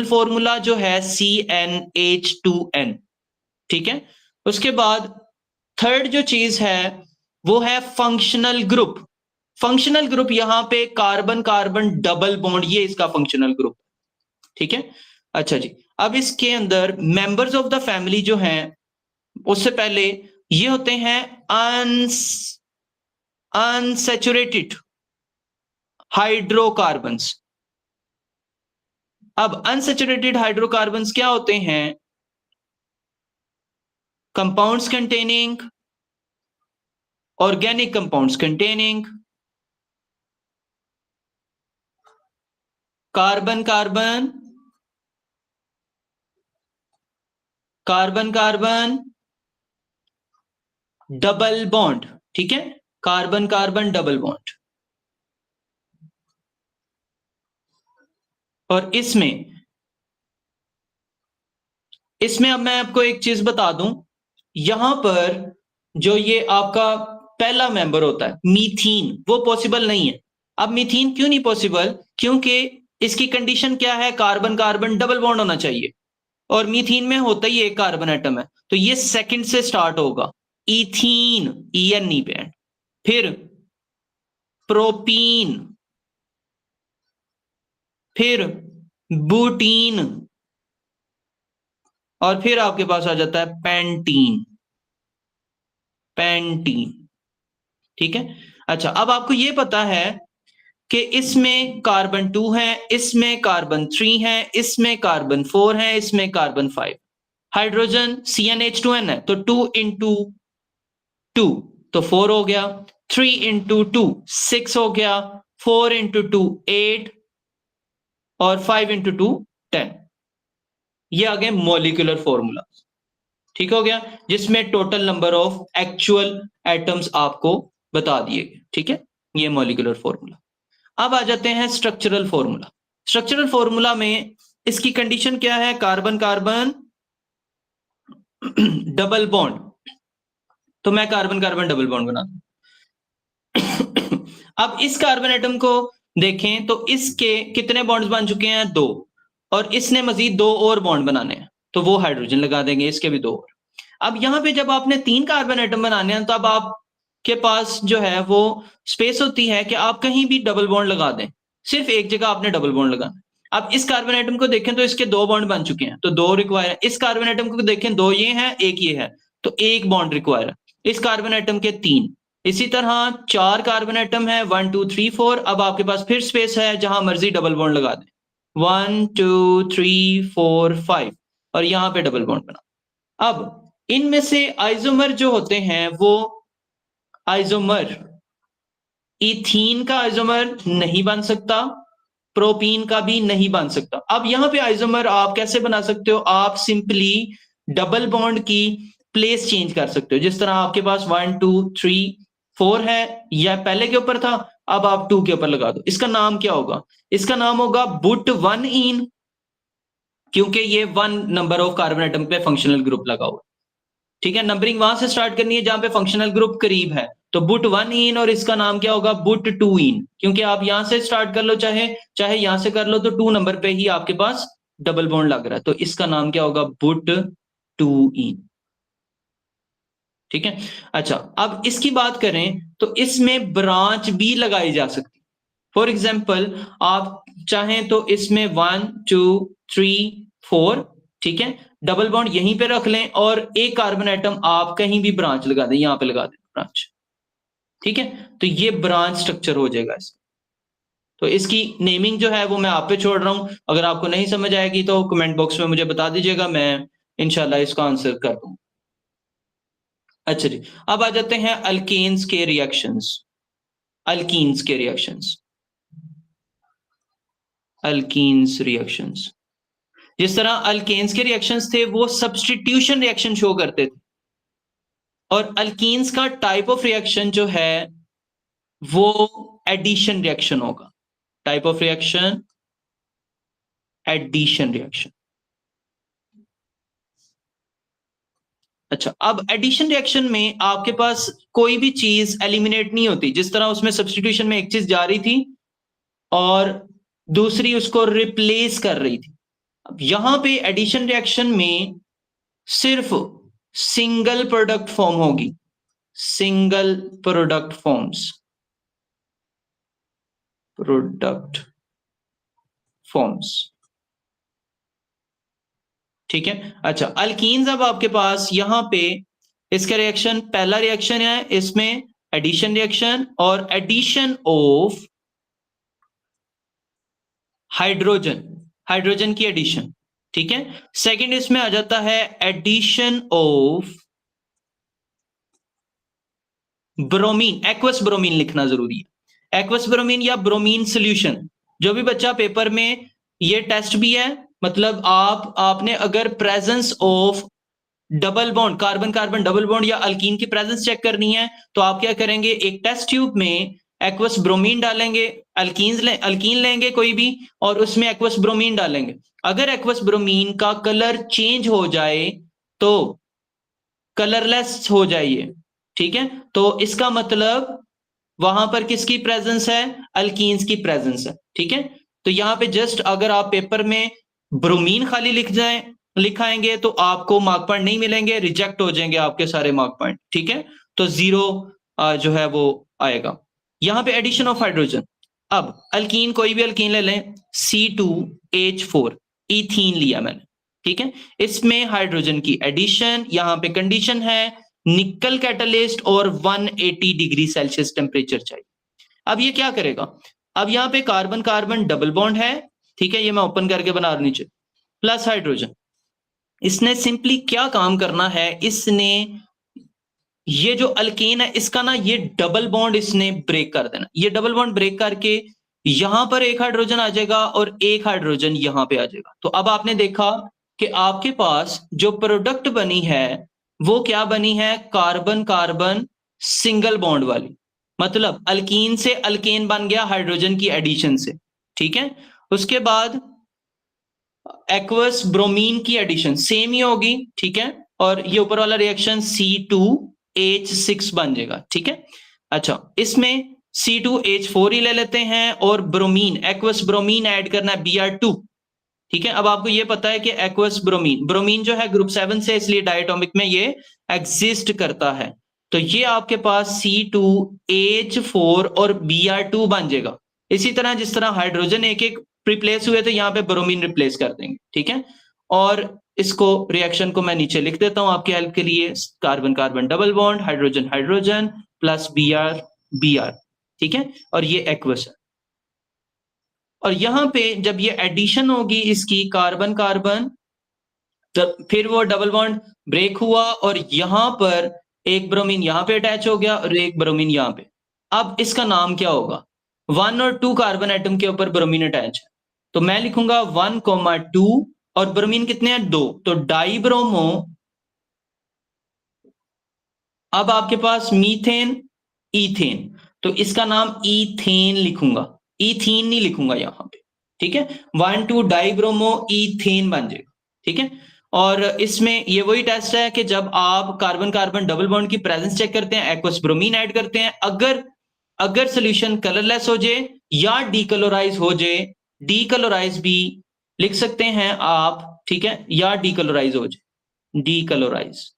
फॉर्मूला जो है CnH2n, ठीक है। उसके बाद थर्ड जो चीज है वो है फंक्शनल ग्रुप यहां पे कार्बन कार्बन डबल बॉन्ड, ये इसका फंक्शनल ग्रुप, ठीक है। अच्छा जी, अब इसके अंदर मेंबर्स ऑफ द फैमिली जो हैं, उससे पहले ये होते हैं अनसैचुरेटेड हाइड्रोकार्बन्स। अब अनसैचुरेटेड हाइड्रोकार्बन्स क्या होते हैं? Compounds containing organic compounds containing carbon carbon double bond, ठीक है, कार्बन कार्बन डबल बॉन्ड। और इसमें अब मैं आपको एक चीज बता दूं, यहां पर जो ये आपका पहला मेंबर होता है मीथीन, वो पॉसिबल नहीं है। अब मीथीन क्यों नहीं पॉसिबल? क्योंकि इसकी कंडीशन क्या है? कार्बन कार्बन डबल बॉन्ड होना चाहिए, और मीथीन में होता ही एक कार्बन एटम है, तो ये सेकंड से स्टार्ट होगा। इथीन, ENE पे एंड, फिर प्रोपीन, फिर बुटीन, और फिर आपके पास आ जाता है पेंटीन, ठीक है। अच्छा, अब आपको ये पता है कि इसमें कार्बन 2 है, इसमें कार्बन 3 है, इसमें कार्बन 4 है, इसमें कार्बन 5। हाइड्रोजन CnH2n है, तो 2 इंटू 2 तो 4 हो गया, 3 इंटू 2 6 हो गया, 4 इंटू 2 8, और 5 इंटू 2 10। ये आ गए मॉलिक्यूलर फॉर्मूला, ठीक हो गया, जिसमें total number of actual atoms आपको बता दिए गए, ठीक है। ये मॉलिक्यूलर फॉर्मूला। अब आ जाते हैं स्ट्रक्चरल फॉर्मूला में इसकी कंडीशन क्या है? कार्बन कार्बन डबल बॉन्ड, तो मैं कार्बन कार्बन डबल बॉन्ड बना दूं। अब इस कार्बन एटम को देखें तो इसके कितने बॉन्ड्स बन चुके हैं? 2, और इसने मजीद 2 और बॉन्ड बनाने हैं, तो वो हाइड्रोजन लगा देंगे, इसके भी 2 और। अब यहां पे जब आपने 3 कार्बन एटम बनाने हैं, तो अब आपके पास जो है वो स्पेस होती है कि आप कहीं भी डबल बॉन्ड लगा दें, सिर्फ एक जगह आपने डबल बॉन्ड लगाना। अब इस कार्बन एटम को देखें तो इसके 2 बॉन्ड बन चुके हैं, तो 2 रिक्वायर है। इस कार्बन एटम को देखें, 2 ये हैं, 1 ये है, तो 1 बॉन्ड रिक्वायर है। इस कार्बन एटम के 3, इसी तरह 4 कार्बन एटम है, 1 2 3 4। अब आपके पास फिर स्पेस है, जहां मर्जी डबल बॉन्ड लगा दें, 1 2 3 4 5, और यहां पे डबल बॉन्ड बना। अब इनमें से आइसोमर जो होते हैं, वो आइसोमर इथीन का आइसोमर नहीं बन सकता, प्रोपीन का भी नहीं बन सकता। अब यहां पे आइसोमर आप कैसे बना सकते हो? आप सिंपली डबल बॉन्ड की प्लेस चेंज कर सकते हो। जिस तरह आपके पास 1 2 3 4 है, या पहले के ऊपर था, अब आप 2 के ऊपर लगा दो। इसका नाम क्या होगा? इसका नाम होगा बुट 1 इन, क्योंकि ये 1 नंबर ऑफ कार्बन एटम पे फंक्शनल ग्रुप लगा हुआ, ठीक है। नंबरिंग वहां से स्टार्ट करनी है जहां पे फंक्शनल ग्रुप करीब है, तो बुट 1 इन, और इसका नाम क्या होगा? बुट 2 इन, क्योंकि आप यहां से स्टार्ट कर लो, चाहे चाहे यहां से कर लो, तो 2 नंबर पे ही आपके पास डबल बॉन्ड लग रहा है, तो इसका नाम क्या होगा? बुट 2 इन, ठीक है। अच्छा, अब इसकी बात करें तो इसमें ब्रांच भी लगाई जा सकती। फॉर एग्जाम्पल, आप चाहें तो इसमें 1 2 3 4, ठीक है, डबल बॉन्ड यहीं पे रख लें, और एक कार्बन एटम आप कहीं भी ब्रांच लगा दें, यहां पे लगा दें ब्रांच, ठीक है। तो ये ब्रांच स्ट्रक्चर हो जाएगा इसका। तो इसकी नेमिंग जो है वो मैं आप पे छोड़ रहा हूं। अगर आपको नहीं समझ आएगी तो कमेंट बॉक्स में मुझे बता दीजिएगा, मैं इंशाल्लाह इसका आंसर कर दूंगा। अच्छा जी, अब आ जाते हैं अल्केन्स के रिएक्शंस। अल्कीन्स के रिएक्शंस, अल्कीन्स रिएक्शंस। जिस तरह अल्केन्स के रिएक्शंस थे वो सब्स्टिट्यूशन रिएक्शन शो करते थे, और अल्कीन्स का टाइप ऑफ रिएक्शन जो है वो एडिशन रिएक्शन होगा। Type of reaction addition reaction. अच्छा, अब एडिशन रिएक्शन में आपके पास कोई भी चीज एलिमिनेट नहीं होती। जिस तरह उसमें सब्स्टिट्यूशन में एक चीज जा रही थी और दूसरी उसको रिप्लेस कर रही थी। अब यहां पे एडिशन रिएक्शन में सिर्फ सिंगल प्रोडक्ट फॉर्म होगी, single product forms, product forms. ठीक है। अच्छा, अल्कीन्स अब आपके पास यहां पे इसका रिएक्शन, पहला रिएक्शन है इसमें एडिशन रिएक्शन और एडिशन ऑफ हाइड्रोजन, हाइड्रोजन की एडिशन। ठीक है। सेकंड इसमें आ जाता है addition of bromine. Aqueous bromine लिखना जरूरी है, एक्वस ब्रोमीन या ब्रोमीन सोल्यूशन। जो भी बच्चा पेपर में, ये टेस्ट भी है, मतलब आपने अगर presence of double bond, carbon carbon double bond या अल्कीन की प्रेजेंस चेक करनी है तो आप क्या करेंगे, एक टेस्ट ट्यूब में एक्वस ब्रोमीन डालेंगे, अल्कीन लेंगे कोई भी और उसमें एक्वस ब्रोमीन डालेंगे। अगर एक्वस ब्रोमीन का कलर चेंज हो जाए तो कलरलेस हो जाइए। ठीक है, तो इसका मतलब वहां पर किसकी प्रेजेंस है, अल्कीन्स की प्रेजेंस है। ठीक है, तो यहां पे जस्ट अगर आप पेपर में ब्रोमीन खाली लिखाएंगे तो आपको मार्क पॉइंट नहीं मिलेंगे, रिजेक्ट हो जाएंगे आपके सारे मार्क पॉइंट। ठीक है, तो 0 जो है वो आएगा। यहां पे एडिशन ऑफ हाइड्रोजन। अब अल्कीन, कोई भी अल्कीन ले लें, C2H4 इथीन लिया मैंने। ठीक है, इसमें हाइड्रोजन की एडिशन, यहां पे कंडीशन है निकल कैटलिस्ट और 180 डिग्री सेल्सियस टेम्परेचर चाहिए। अब ये क्या करेगा, अब यहां पे कार्बन कार्बन डबल बॉन्ड है। ठीक है, ये मैं ओपन करके बना रहा नीचे, प्लस हाइड्रोजन। इसने सिंपली क्या काम करना है, इसने ये जो अल्केन है इसका ना ये डबल बॉन्ड इसने ब्रेक कर देना। ये डबल बॉन्ड ब्रेक करके यहां पर एक हाइड्रोजन आ जाएगा और एक हाइड्रोजन यहां पे आ जाएगा। तो अब आपने देखा कि आपके पास जो प्रोडक्ट बनी है वो क्या बनी है, कार्बन कार्बन सिंगल बॉन्ड वाली। मतलब अल्कीन से अल्केन बन गया हाइड्रोजन की एडिशन से। ठीक है, उसके बाद एक्वस ब्रोमीन की एडिशन सेम ही होगी। ठीक है, और ये ऊपर वाला रिएक्शन C2H6 बन जाएगा। ठीक है, अच्छा इसमें C2H4 ही ले लेते हैं और ब्रोमीन, एक्वस ब्रोमीन ऐड करना है Br2। ठीक है, अब आपको ये पता है कि एक्वस ब्रोमीन, ब्रोमीन जो है ग्रुप 7 से, इसलिए डायटोमिक में ये एग्जिस्ट करता है। तो ये आपके पास C2H4 और Br2 बन जाएगा। इसी तरह जिस तरह हाइड्रोजन एक एक रिप्लेस हुए थे, यहाँ पे ब्रोमीन रिप्लेस कर देंगे। ठीक है, और इसको रिएक्शन को मैं नीचे लिख देता हूं आपकी हेल्प के लिए, carbon carbon double bond, hydrogen hydrogen plus Br। ठीक है, और ये एक्वस है। और यहां पे जब ये एडिशन होगी इसकी कार्बन कार्बन, तब फिर वो डबल बॉन्ड ब्रेक हुआ और यहां पर एक ब्रोमीन यहां पे अटैच हो गया और एक ब्रोमीन यहां पे। अब इसका नाम क्या होगा, 1 और 2 कार्बन एटम के ऊपर ब्रोमीन अटैच है, तो मैं लिखूंगा 1,2 और ब्रोमीन कितने हैं, 2, तो डाई ब्रोमो। अब आपके पास मीथेन, इथेन, तो इसका नाम इथेन लिखूंगा, इथीन नहीं लिखूंगा यहां पे। ठीक है, 1,2 डाइब्रोमो इथेन बन जाएगा। ठीक है, और इसमें ये वही टेस्ट है कि जब आप कार्बन कार्बन डबल बॉन्ड की प्रेजेंस चेक करते हैं, एक्वस ब्रोमीन ऐड करते हैं, अगर सोल्यूशन कलरलेस हो जाए या डीकलोराइज हो जाए, डीकलोराइज भी लिख सकते हैं आप। ठीक है, या डीकलोराइज हो जाए, डीकलोराइज।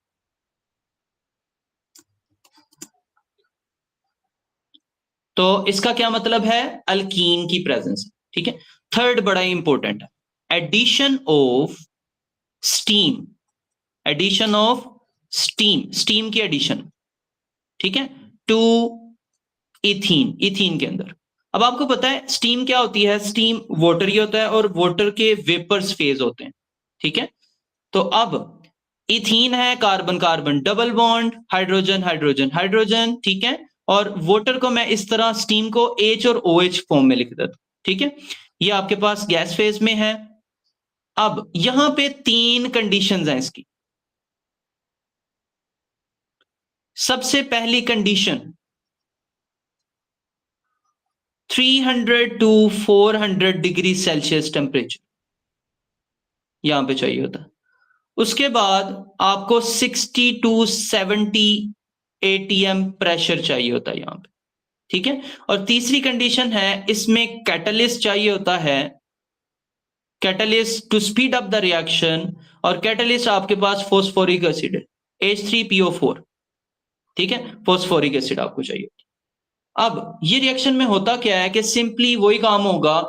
तो इसका क्या मतलब है, अल्कीन की प्रेजेंस। ठीक है, थर्ड बड़ा ही इंपॉर्टेंट है, addition of steam, addition of steam, steam की एडिशन। ठीक है, टू इथीन, इथीन के अंदर। अब आपको पता है स्टीम क्या होती है, स्टीम वाटर ही होता है और वाटर के वेपर्स फेज होते हैं। ठीक है, तो अब इथीन है, carbon carbon double bond, hydrogen hydrogen hydrogen, ठीक है। और वाटर को मैं इस तरह स्टीम को H और OH फॉर्म में लिख देता हूं, ठीक है। ये आपके पास गैस फेज में है। अब यहां पे 3 कंडीशंस हैं इसकी। सबसे पहली condition 300 to 400 degree Celsius temperature यहां पे चाहिए होता है। उसके बाद आपको 60 टू 70 ATM प्रेशर चाहिए होता है यहां पे, ठीक है। और तीसरी कंडीशन है, इसमें कैटलिस्ट चाहिए होता है, catalyst to speed up the reaction. और कैटलिस्ट आपके पास फॉस्फोरिक एसिड है, H3PO4, ठीक है। फॉस्फोरिक एसिड आपको चाहिए। अब ये रिएक्शन में होता क्या है कि सिंपली वही काम होगा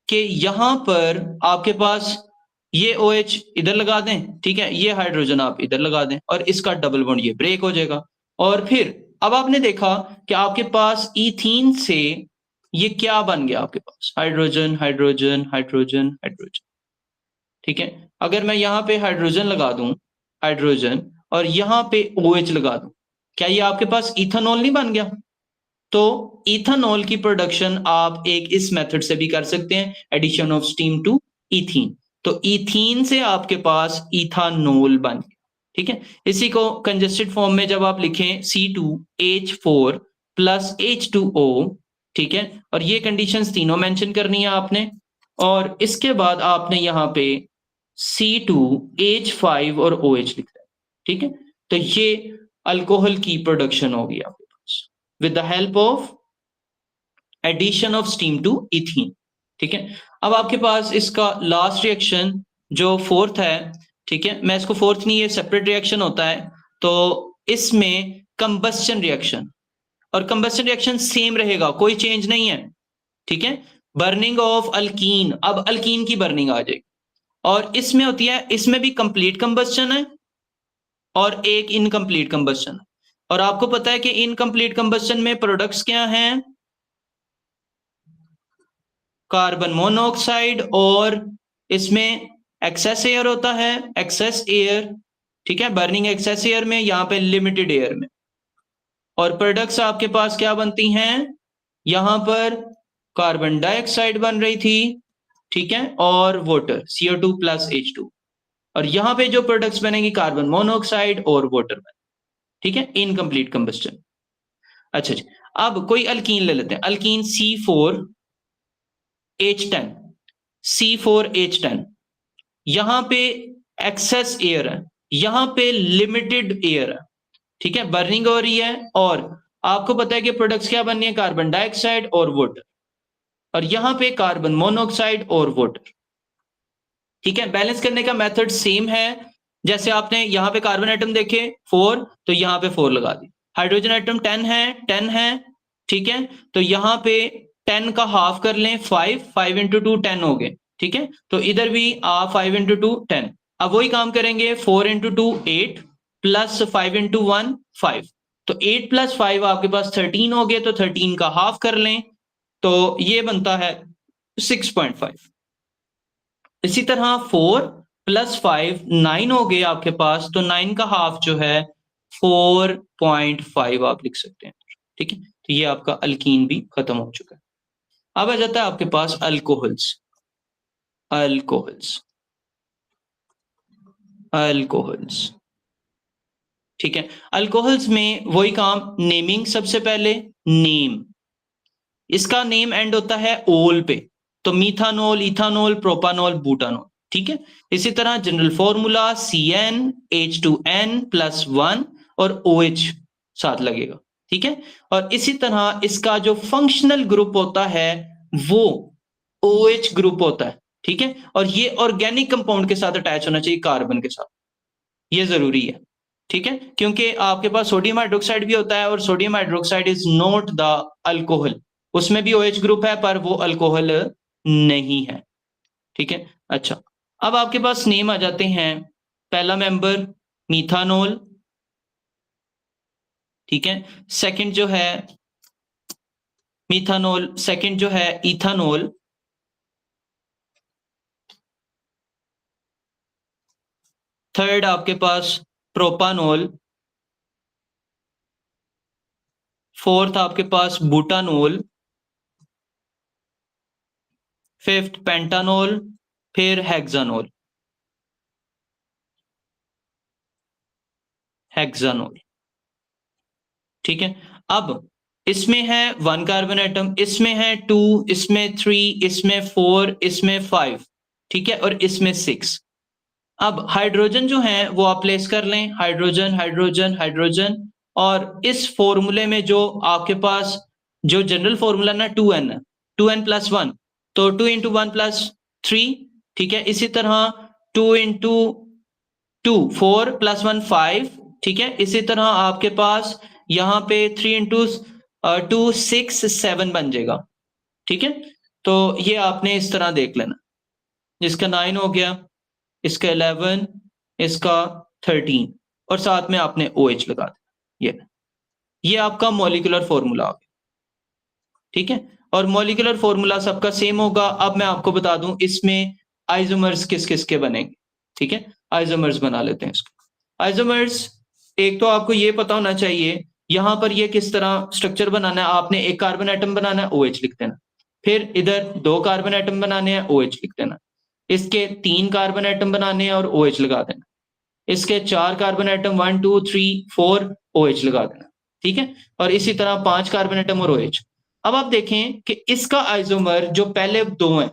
कि यहां पर आपके पास ये OH इधर लगा दें, ठीक है, ये हाइड्रोजन आप इधर लगा दें और इसका डबल बॉन्ड ये ब्रेक हो जाएगा। और फिर अब आपने देखा कि आपके पास इथीन से ये क्या बन गया, आपके पास हाइड्रोजन हाइड्रोजन हाइड्रोजन हाइड्रोजन, ठीक है। अगर मैं यहाँ पे हाइड्रोजन लगा दूं, हाइड्रोजन, और यहाँ पे OH लगा दूं, क्या ये आपके पास इथेनॉल नहीं बन गया? तो इथेनॉल की प्रोडक्शन आप एक इस मेथड से भी कर सकते हैं, addition of steam to ethene. तो इथीन से आपके पास इथानोल बन गया, ठीक है। इसी को कंजेस्टेड फॉर्म में जब आप लिखें C2H4 प्लस H2O, ठीक है। और ये कंडीशंस तीनों मेंशन करनी है आपने। और इसके बाद आपने यहाँ पे C2H5 और OH लिखना है, ठीक है। तो ये अल्कोहल की प्रोडक्शन होगी आपके पास with the help of addition of steam to ethene, ठीक है। अब आपके पास इसका लास्ट रिएक्शन जो फोर्थ है, ठीक है, मैं इसको फोर्थ नहीं, ये सेपरेट रिएक्शन होता है। तो इसमें कंबस्टन रिएक्शन, और कंबस्टन रिएक्शन सेम रहेगा, कोई चेंज नहीं है, ठीक है। बर्निंग ऑफ अल्कीन, अब अल्कीन की बर्निंग आ जाएगी। और इसमें होती है, इसमें भी कंप्लीट कंबस्टन है और एक इनकम्प्लीट कंबस्टन है। और आपको पता है कि इनकम्प्लीट कंबस्टन में प्रोडक्ट्स क्या हैं, कार्बन मोनोऑक्साइड, और इसमें एक्सेस एयर होता है, एक्सेस एयर, ठीक है। बर्निंग एक्सेस एयर में, यहाँ पे लिमिटेड एयर में। और प्रोडक्ट्स आपके पास क्या बनती हैं, यहां पर कार्बन डाइऑक्साइड बन रही थी, ठीक है, और वाटर CO2 प्लस H2। और यहां पे जो प्रोडक्ट्स बनेंगी कार्बन मोनोऑक्साइड और वाटर बने, ठीक है, इनकम्प्लीट कंबस्टन। अच्छा जी, अब कोई अल्कीन ले लेते हैं, अल्कीन C4H10, C4H10, यहां पे एक्सेस एयर है, यहां पे लिमिटेड एयर है, ठीक है, बर्निंग हो रही है। और आपको पता है कि प्रोडक्ट्स क्या बननी है, कार्बन डाइऑक्साइड और वाटर। और यहां पे कार्बन मोनोऑक्साइड और वाटर, ठीक है। बैलेंस करने का मेथड सेम है, जैसे आपने यहाँ पे कार्बन एटम देखे 4, तो यहाँ पे 4 लगा दी। हाइड्रोजन एटम 10 है, ठीक है। तो यहाँ पे 10 का हाफ कर लें, 5 इंटू 2 10 हो गए, ठीक है। तो इधर भी 5 इंटू 2 10। अब वही काम करेंगे, 4 इंटू 2 8 प्लस 5 इंटू 1 5। तो 8 प्लस 5 आपके पास 13 हो गए, तो 13 का हाफ कर लें, तो ये बनता है 6.5। इसी तरह 4 प्लस 5 9 हो गए आपके पास, तो 9 का हाफ जो है 4.5 आप लिख सकते हैं, ठीक है। तो ये आपका अल्कीन भी खत्म हो चुका है। अब आ जाता है आपके पास अल्कोहल्स, अल्कोहल्स, अल्कोहल्स, ठीक है। अल्कोहल्स में वही काम, नेमिंग सबसे पहले, नेम, इसका नेम एंड होता है ओल पे, तो मीथानोल, इथानोल, प्रोपानोल, बुटानोल, ठीक है। इसी तरह जनरल फॉर्मूला CnH2n प्लस 1 और OH साथ लगेगा, ठीक है। और इसी तरह इसका जो फंक्शनल ग्रुप होता है वो OH ग्रुप होता है, ठीक है। और ये ऑर्गेनिक कंपाउंड के साथ अटैच होना चाहिए, कार्बन के साथ, ये जरूरी है, ठीक है। क्योंकि आपके पास सोडियम हाइड्रोक्साइड भी होता है, और sodium hydroxide is not the alcohol, उसमें भी OH ग्रुप है पर वो अल्कोहल नहीं है, ठीक है। अच्छा, अब आपके पास नेम आ जाते हैं। पहला मेंबर मीथानोल, ठीक है। सेकंड जो है मीथानोल, सेकंड जो है इथानोल, थर्ड आपके पास प्रोपानोल, फोर्थ आपके पास बुटानोल, फिफ्थ पेंटानोल, फिर हेक्सानोल, हेक्सानोल। ठीक है। अब इसमें है 1 कार्बन एटम, इसमें है 2, इसमें 3, इसमें 4, इसमें 5, ठीक है, और इसमें 6। अब हाइड्रोजन जो है वो आप प्लेस कर लें, हाइड्रोजन, हाइड्रोजन, हाइड्रोजन, और इस फॉर्मूले में जो आपके पास जो जनरल फॉर्मूला ना 2n है, 2n प्लस 1, तो 2 इंटू 1 प्लस 3, ठीक है। इसी तरह 2 इंटू 2 4 प्लस 1 5, ठीक है। इसी तरह आपके पास यहाँ पे 3 इंटू 2 6 7 बन जाएगा, ठीक है। तो ये आपने इस तरह देख लेना, जिसका 9 हो गया, इसका 11, इसका 13, और साथ में आपने OH लगा दिया। ये आपका मॉलिक्यूलर फॉर्मूला आ गया, ठीक है। और मॉलिक्यूलर फॉर्मूला सबका सेम होगा। अब मैं आपको बता दूं इसमें आइसोमर्स किस किस के बनेंगे, ठीक है। आइसोमर्स बना लेते हैं इसको। आइसोमर्स, एक तो आपको ये पता होना चाहिए यहां पर ये किस तरह स्ट्रक्चर बनाना है। आपने एक कार्बन एटम बनाना है, OH लिख देना, फिर इधर 2 कार्बन एटम बनाने हैं, OH लिख देना, इसके 3 कार्बन एटम बनाने हैं और OH लगा देना, इसके 4 कार्बन एटम 1 2 3 4 OH लगा देना, ठीक है। और इसी तरह 5 कार्बन एटम और OH। अब आप देखें कि इसका आइसोमर जो पहले 2 हैं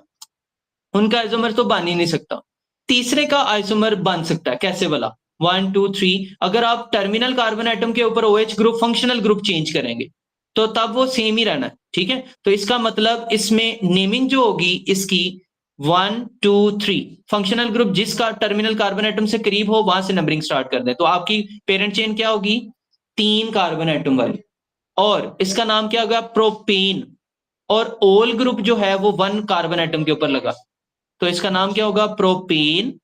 उनका आइसोमर तो बन ही नहीं सकता, तीसरे का आइसोमर बन सकता है। कैसे वाला? 1 2 3, अगर आप टर्मिनल कार्बन एटम के ऊपर OH group functional group change करेंगे तो तब वो सेम ही रहना है, ठीक है। तो इसका मतलब इसमें नेमिंग जो होगी इसकी 1 2 3, फंक्शनल ग्रुप जिसका टर्मिनल कार्बन एटम से करीब हो वहां से नंबरिंग स्टार्ट कर दें। तो आपकी पेरेंट चेन क्या होगी? 3 कार्बन एटम वाली, और इसका नाम क्या होगा? प्रोपेन। और ओल ग्रुप जो है वो 1 कार्बन एटम के ऊपर लगा, तो इसका नाम क्या होगा? प्रोपेन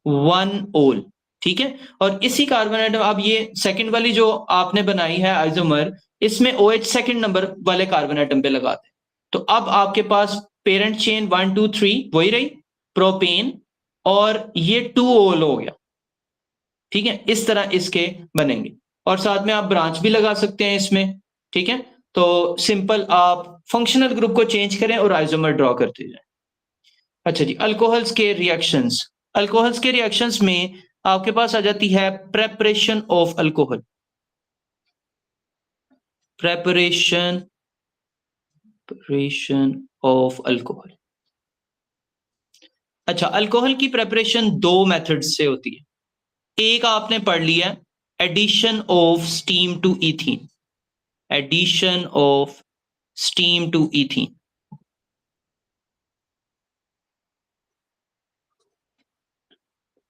1 ओल, ठीक है। और इसी कार्बन एटम, अब ये सेकंड वाली जो आपने बनाई है आइसोमर, इसमें OH सेकंड नंबर वाले कार्बन एटम पे लगाते हैं। तो अब आपके पास पेरेंट चेन 1 2 3 वही रही, प्रोपेन, और ये 2 ओल हो गया, ठीक है। इस तरह इसके बनेंगे, और साथ में आप ब्रांच भी लगा सकते हैं इसमें, ठीक है। तो सिंपल आप फंक्शनल ग्रुप को चेंज करें और आइसोमर ड्रॉ करते जाएं। अच्छा जी, अल्कोहल्स के रिएक्शंस। अल्कोहल्स के रिएक्शंस में आपके पास आ जाती है preparation of alcohol. Preparation of alcohol. अच्छा, अल्कोहल की प्रेपरेशन 2 मेथड्स से होती है। एक आपने पढ़ लिया, addition of steam to ethene, addition of steam to ethene.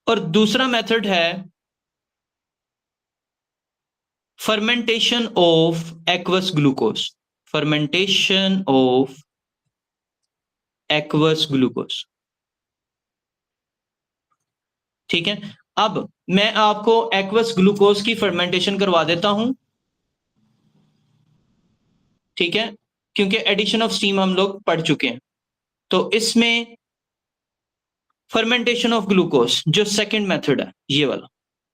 और दूसरा मेथड है fermentation of aqueous glucose, fermentation of aqueous glucose, ठीक है। अब मैं आपको एक्वस ग्लूकोज की फर्मेंटेशन करवा देता हूं, ठीक है, क्योंकि एडिशन ऑफ स्टीम हम लोग पढ़ चुके हैं। तो इसमें फर्मेंटेशन ऑफ ग्लूकोज जो सेकंड मेथड है ये वाला,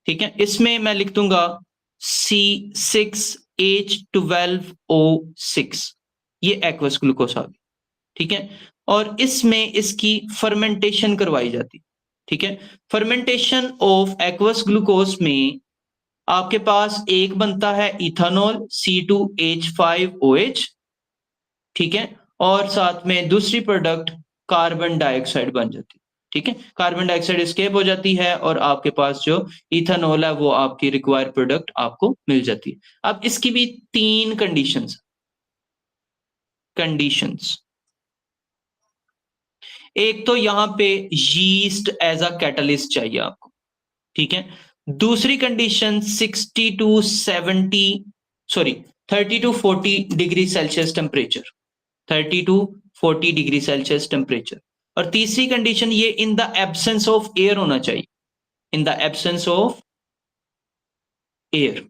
ठीक है, इसमें मैं लिख दूंगा C6H12O6, ये एक्वस ग्लूकोज आ गया, ठीक है। और इसमें इसकी फर्मेंटेशन करवाई जाती, ठीक है। फर्मेंटेशन ऑफ एक्वस ग्लूकोज में आपके पास एक बनता है इथानॉल C2H5OH, ठीक है, और साथ में दूसरी प्रोडक्ट कार्बन डाइऑक्साइड बन जाती है, ठीक है। कार्बन डाइऑक्साइड एस्केप हो जाती है और आपके पास जो इथानॉल है वो आपकी रिक्वायर्ड प्रोडक्ट आपको मिल जाती है। अब इसकी भी 3 कंडीशंस, एक तो यहां पे यीस्ट एज अ कैटलिस्ट चाहिए आपको, ठीक है। दूसरी condition 60 to 70 sorry 30 to 40 degree Celsius temperature, 30 to 40 degree Celsius temperature. और तीसरी कंडीशन ये in the absence of air होना चाहिए, in the absence of air,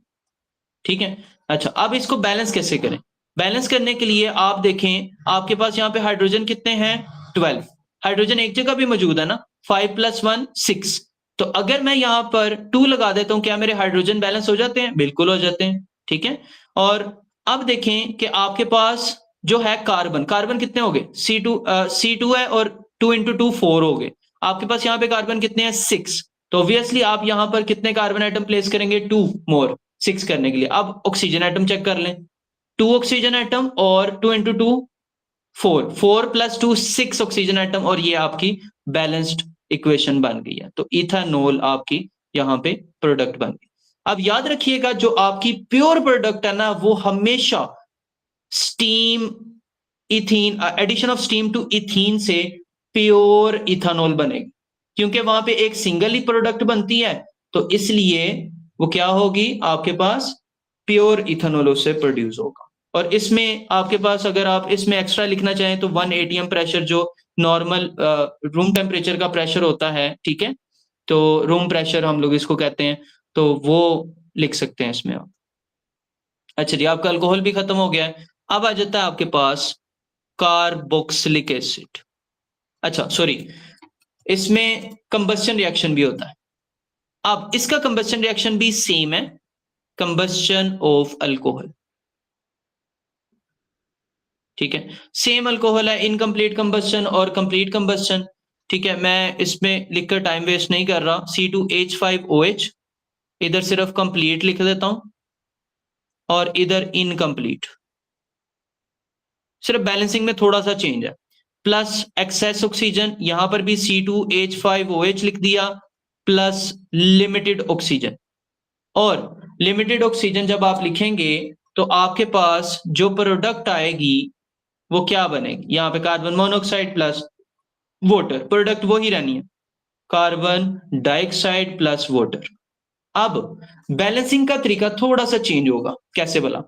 ठीक है। अच्छा, अब इसको बैलेंस कैसे करें? बैलेंस करने के लिए आप देखें आपके पास यहाँ पे हाइड्रोजन कितने हैं? 12। हाइड्रोजन एक जगह भी मौजूद है ना, 5 + 1 6, तो अगर मैं यहाँ पर 2 लगा देता हूँ, क्या मेरे हाइड्रोजन बैलेंस हो जाते हैं? बिल्कुल हो जाते हैं, ठीक है? और अब देखें कि आपके पास जो है कार्बन, कार्बन कितने हो गए? C2 है और 2 into 2 4 हो गए। आपके पास यहाँ पे कार्बन कितने हैं? 6। तो ऑब्वियसली आप यहाँ पर कितने कार्बन एटम प्लेस करेंगे? 2 मोर, 6 करने के लिए। अब ऑक्सीजन एटम चेक कर लें। 2 ऑक्सीजन एटम और 2 into 2 4, 4 + 2 6 ऑक्सीजन एटम, और ये आपकी बैलेंस्ड इक्वेशन बन गई है। तो इथानॉल आपकी यहाँ पे प्रोडक्ट बन गई। अब याद रखिएगा जो आपकी प्योर प्रोडक्ट है ना, वो हमेशा steam ethene, addition of steam to ethene से प्योर इथानॉल बनेगी, क्योंकि वहां पे एक सिंगल ही प्रोडक्ट बनती है, तो इसलिए वो क्या होगी? आपके पास प्योर इथानॉल उससे प्रोड्यूस होगा। और इसमें आपके पास, अगर आप इसमें एक्स्ट्रा लिखना चाहें तो 1 atm प्रेशर, जो नॉर्मल रूम टेम्परेचर का प्रेशर होता है, ठीक है, तो रूम प्रेशर हम लोग इसको कहते हैं, तो वो लिख सकते हैं इसमें आप। अच्छा जी, आपका अल्कोहल भी खत्म हो गया है। अब आ जाता है आपके पास कार्बोक्सिलिक एसिड। अच्छा सॉरी, इसमें कंबस्शन रिएक्शन भी होता है। अब इसका कंबस्शन रिएक्शन भी सेम है, कंबस्शन ऑफ अल्कोहल, ठीक है। सेम अल्कोहल है, इनकम्प्लीट कंबस्शन और कंप्लीट कंबस्शन, ठीक है। मैं इसमें लिखकर टाइम वेस्ट नहीं कर रहा। C2H5OH, इधर सिर्फ कंप्लीट लिख देता हूं और इधर इनकम्प्लीट, सिर्फ बैलेंसिंग में थोड़ा सा चेंज है। प्लस एक्सेस ऑक्सीजन, यहां पर भी C2H5OH लिख दिया, प्लस लिमिटेड ऑक्सीजन। और लिमिटेड ऑक्सीजन जब आप लिखेंगे तो आपके पास जो प्रोडक्ट आएगी वो क्या बनेगी? यहाँ पे carbon monoxide plus water, product वो ही रहनी है, कार्बन डाइऑक्साइड प्लस वाटर। अब बैलेंसिंग का तरीका थोड़ा सा चेंज होगा। कैसे बोला?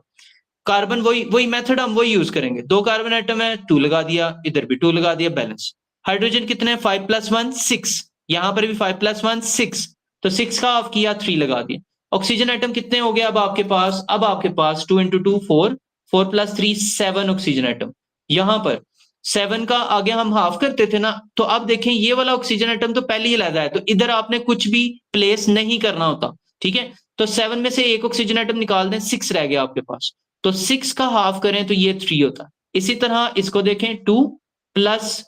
कार्बन वही वही मेथड हम वही यूज करेंगे। 2 कार्बन एटम है, 2 लगा दिया, इधर भी 2 लगा दिया, बैलेंस। हाइड्रोजन कितने हैं? 5 + 1 6, यहां पर भी 5 + 1 6, तो 6 का ऑफ किया, 3 लगा दिया। ऑक्सीजन एटम कितने हो गए अब आपके पास? अब आपके पास 2 into 2 4, 4 + 3 7 ऑक्सीजन एटम। यहां पर 7 का आगे हम हाफ करते थे ना, तो अब देखें ये वाला ऑक्सीजन एटम तो पहले ही लगा है, तो इधर आपने कुछ भी प्लेस नहीं करना होता, ठीक है। तो 7 में से एक ऑक्सीजन एटम निकाल दें, 6 रह गया आपके पास, तो 6 का हाफ करें तो ये 3 होता है। इसी तरह इसको देखें, 2 प्लस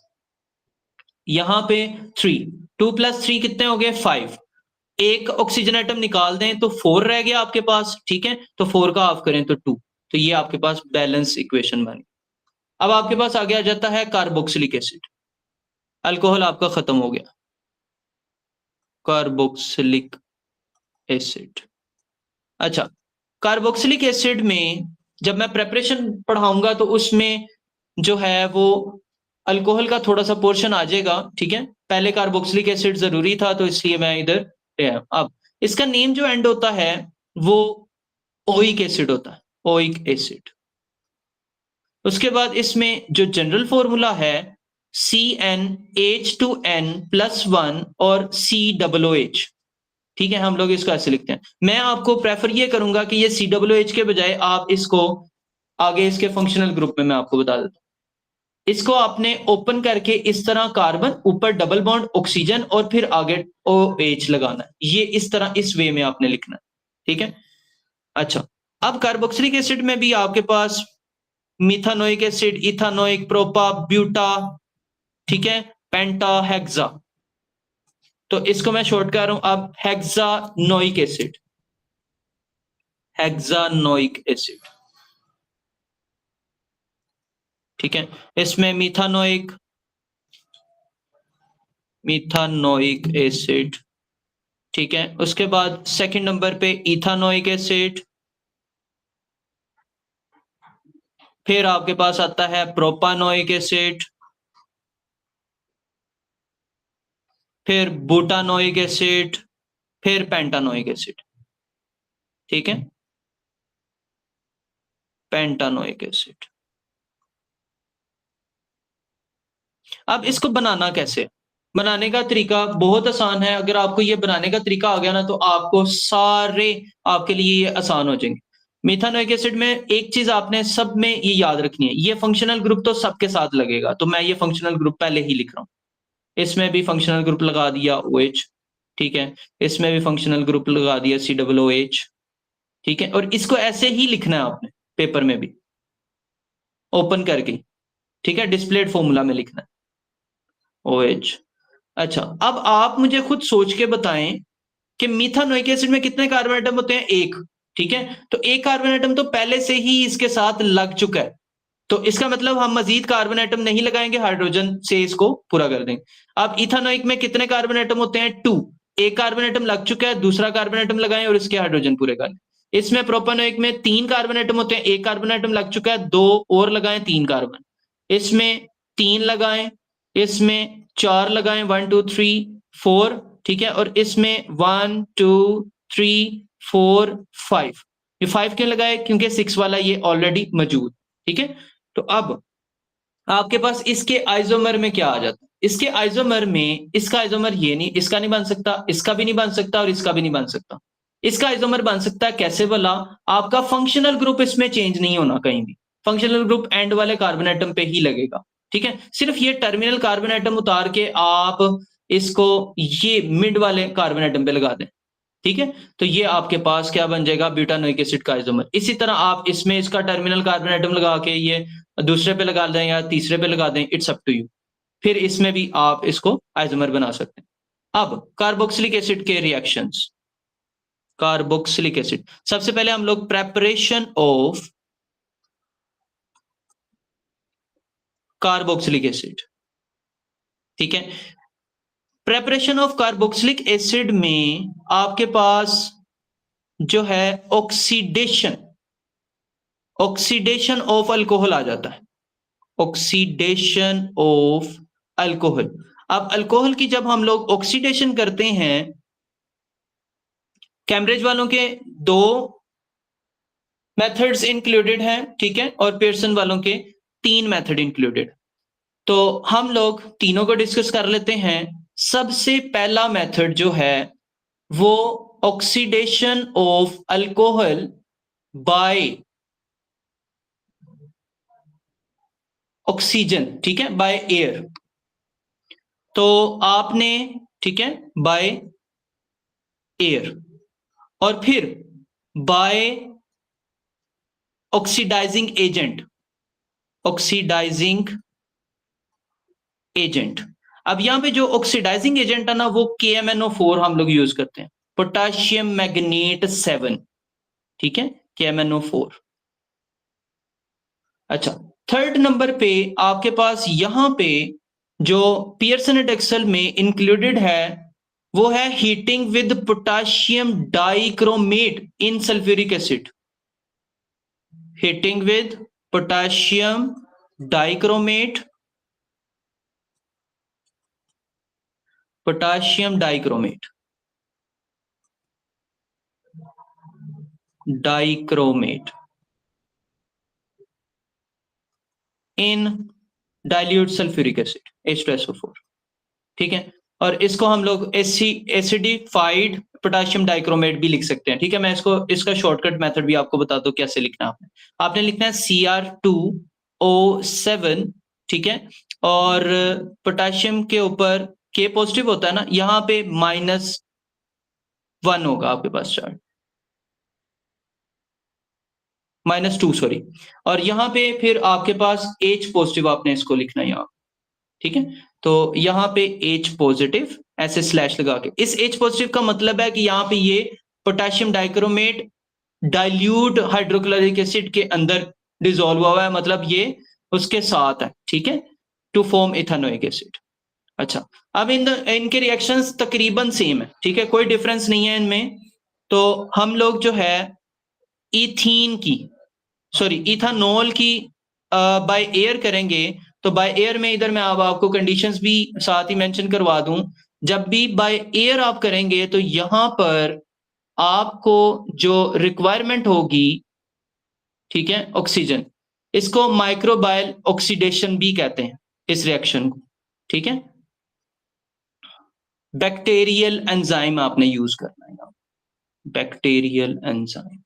यहां पे 3, 2 + 3 कितने हो गए? 5। एक ऑक्सीजन एटम निकाल दें तो 4 रह गया आपके पास, ठीक है। तो 4 का हाफ करें तो 2, तो ये आपके पास बैलेंस इक्वेशन बनी। अब आपके पास आगे आ जाता है कार्बोक्सिलिक एसिड। अल्कोहल आपका खत्म हो गया, कार्बोक्सिलिक एसिड। अच्छा, कार्बोक्सिलिक एसिड में जब मैं प्रेपरेशन पढ़ाऊंगा तो उसमें जो है वो अल्कोहल का थोड़ा सा पोर्शन आ जाएगा, ठीक है। पहले कार्बोक्सिलिक एसिड जरूरी था तो इसलिए मैं इधर ले आया। अब इसका नेम जो एंड होता है वो ओइक एसिड होता है, ओइक एसिड। उसके बाद इसमें जो जनरल फॉर्मूला है CnH2n+1 और COOH, ठीक है, हम लोग इसको ऐसे लिखते हैं। मैं आपको प्रेफर ये करूंगा कि ये COOH के बजाय आप इसको आगे इसके फंक्शनल ग्रुप में मैं आपको बता देता हूं। इसको आपने ओपन करके इस तरह कार्बन, ऊपर डबल बॉन्ड ऑक्सीजन और फिर आगे OH लगाना है। ये इस तरह इस वे में आपने लिखना है, ठीक है। अच्छा, अब कार्बोक्सिलिक एसिड में भी आपके पास मिथानोइक एसिड, इथानोइक, प्रोपा, ब्यूटा, ठीक है, पेंटा, हेक्सा। तो इसको मैं शॉर्ट कर रहा हूं अब हेक्सानोइक एसिड, हेक्सानोइक एसिड, ठीक है। इसमें मिथानोइक, मिथानोइक एसिड, ठीक है। उसके बाद सेकंड नंबर पे इथानोइक एसिड, फिर आपके पास आता है प्रोपानोइक एसिड, फिर बुटानोइक एसिड, फिर पेंटानोइक एसिड, ठीक है, पेंटानोइक एसिड। अब इसको बनाना कैसे? बनाने का तरीका बहुत आसान है। अगर आपको ये बनाने का तरीका आ गया ना तो आपको सारे आपके लिए ये आसान हो जाएंगे। मिथानोइक एसिड में एक चीज आपने सब में ये याद रखनी है, ये फंक्शनल ग्रुप तो सबके साथ लगेगा, तो मैं ये फंक्शनल ग्रुप पहले ही लिख रहा हूं। इसमें भी फंक्शनल ग्रुप लगा दिया OH, ठीक है, इसमें भी फंक्शनल ग्रुप लगा दिया COOH, ठीक है, और इसको ऐसे ही लिखना है आपने पेपर में भी ओपन करके, ठीक है, डिस्प्लेड फॉर्मूला में लिखना है OH। अच्छा, अब आप मुझे खुद सोच के बताएं कि मिथानोइक एसिड में कितने कार्बन एटम होते हैं? एक, ठीक है, तो एक कार्बन एटम तो पहले से ही इसके साथ लग चुका है, तो इसका मतलब हम मजीद कार्बन एटम नहीं लगाएंगे, हाइड्रोजन से इसको पूरा कर देंगे। अब इथानोइक में कितने कार्बन एटम होते हैं? 2, एक कार्बन एटम लग चुका है, दूसरा कार्बन एटम लगाएं और इसके हाइड्रोजन पूरे कर लें। इसमें प्रोपानोइक में 3 कार्बन एटम होते हैं, एक कार्बन एटम लग चुका है, 2 और लगाएं, 3 कार्बन, इसमें 3 लगाएं, इसमें 4 लगाएं, 1 2 3 4, ठीक है, और इसमें 1 2 3 4 5। ये 5 क्यों लगाए? क्योंकि 6 वाला ये ऑलरेडी मौजूद, ठीक है। तो अब आपके पास इसके आइसोमर में क्या आ जाता है? इसके आइसोमर में इसका आइसोमर ये नहीं, इसका नहीं बन सकता, इसका भी नहीं बन सकता और इसका भी नहीं बन सकता। इसका आइसोमर बन सकता है कैसे भला? आपका फंक्शनल ग्रुप इसमें चेंज नहीं होना कहीं भी, फंक्शनल ग्रुप एंड वाले कार्बन एटम पे ही लगेगा, ठीक है। सिर्फ ये टर्मिनल कार्बन एटम उतार के आप इसको ये मिड वाले कार्बन एटम पे लगा दें, ठीक है, तो ये आपके पास क्या बन जाएगा? ब्यूटानोइक एसिड का आइसोमर। इसी तरह आप इसमें इसका टर्मिनल कार्बन एटम लगा के ये दूसरे पे लगा दें या तीसरे पे लगा दें, इट्स अप टू यू। फिर इसमें भी आप इसको आइसोमर बना सकते हैं। अब कार्बोक्सिलिक एसिड के रिएक्शंस, कार्बोक्सिलिक एसिड, सबसे पहले हम लोग प्रेपरेशन ऑफ कार्बोक्सिलिक एसिड, ठीक है, प्रेपरेशन ऑफ कार्बोक्सिलिक एसिड में आपके पास जो है ऑक्सीडेशन, ऑक्सीडेशन ऑफ अल्कोहल आ जाता है, ऑक्सीडेशन ऑफ अल्कोहल। अब अल्कोहल की जब हम लोग ऑक्सीडेशन करते हैं, कैम्ब्रिज वालों के 2 मेथड्स इंक्लूडेड हैं, ठीक है, और पियर्सन वालों के 3 मेथड इंक्लूडेड। तो हम लोग तीनों को डिस्कस कर लेते हैं। सबसे पहला मेथड जो है वो oxidation of alcohol by oxygen, ठीक है, बाय एयर। तो आपने, ठीक है, बाय एयर, और फिर by oxidising agent, oxidising agent. अब यहां पे जो ऑक्सीडाइजिंग एजेंट है ना, वो KMnO4 हम लोग यूज करते हैं, पोटाशियम मैग्नेट 7, ठीक है, KMnO4। अच्छा, थर्ड नंबर पे आपके पास यहां पे जो पियर्सन एंड एक्सेल में इंक्लूडेड है वो है heating with potassium dichromate in sulphuric acid, heating with potassium dichromate, potassium dichromate, dichromate in dilute sulphuric acid H2SO4, ठीक है, और इसको हम लोग एसिडिफाइड पोटाशियम डाइक्रोमेट भी लिख सकते हैं, ठीक है। मैं इसको इसका शॉर्टकट मेथड भी आपको बता दूं कैसे लिखना है। आपने लिखना है Cr2O7, ठीक है, और पोटाशियम के ऊपर K पॉजिटिव होता है ना, यहाँ पे -1 होगा आपके पास चार्ज, -2 सॉरी, और यहाँ पे फिर आपके पास H पॉजिटिव, आपने इसको लिखना है यहाँ, ठीक है। तो यहाँ पे H पॉजिटिव ऐसे स्लैश लगा के, इस H पॉजिटिव का मतलब है कि यहाँ पे ये potassium dichromate dilute hydrochloric acid के अंदर डिसॉल्व हुआ है, मतलब ये उसके साथ है, ठीक है, टू फॉर्म इथेनोइक एसिड। अच्छा, अब इनके रिएक्शंस तकरीबन सेम है, ठीक है, कोई डिफरेंस नहीं है इनमें। तो हम लोग जो है इथीन की, सॉरी इथानॉल की बाय एयर करेंगे, तो बाय एयर में इधर मैं अब आपको कंडीशंस भी साथ ही मेंशन करवा दूं। जब भी बाय एयर आप करेंगे तो यहां पर आपको जो रिक्वायरमेंट होगी, ठीक है, ऑक्सीजन, इसको माइक्रोबायल ऑक्सीडेशन भी कहते हैं इस रिएक्शन को, ठीक है। बैक्टीरियल एंजाइम आपने यूज करना है, बैक्टीरियल एंजाइम,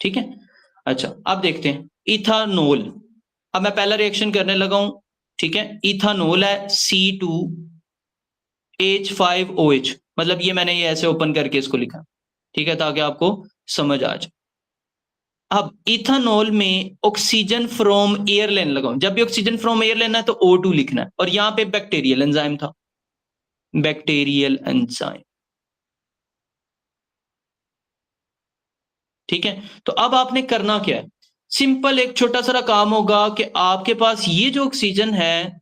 ठीक है। अच्छा, अब देखते हैं इथानॉल। अब मैं पहला रिएक्शन करने लगा हूं, ठीक है, इथानॉल है C2 H5OH, मतलब ये मैंने ये ऐसे ओपन करके इसको लिखा, ठीक है, ताकि आपको समझ आ जाए। अब इथेनॉल में ऑक्सीजन फ्रॉम एयर लेने लगा हूं। जब भी ऑक्सीजन फ्रॉम एयर लेना है तो O2 लिखना है, और यहाँ पे बैक्टीरियल एंजाइम था, बैक्टीरियल एंजाइम, ठीक है। तो अब आपने करना क्या है, सिंपल एक छोटा सा काम होगा कि आपके पास ये जो ऑक्सीजन है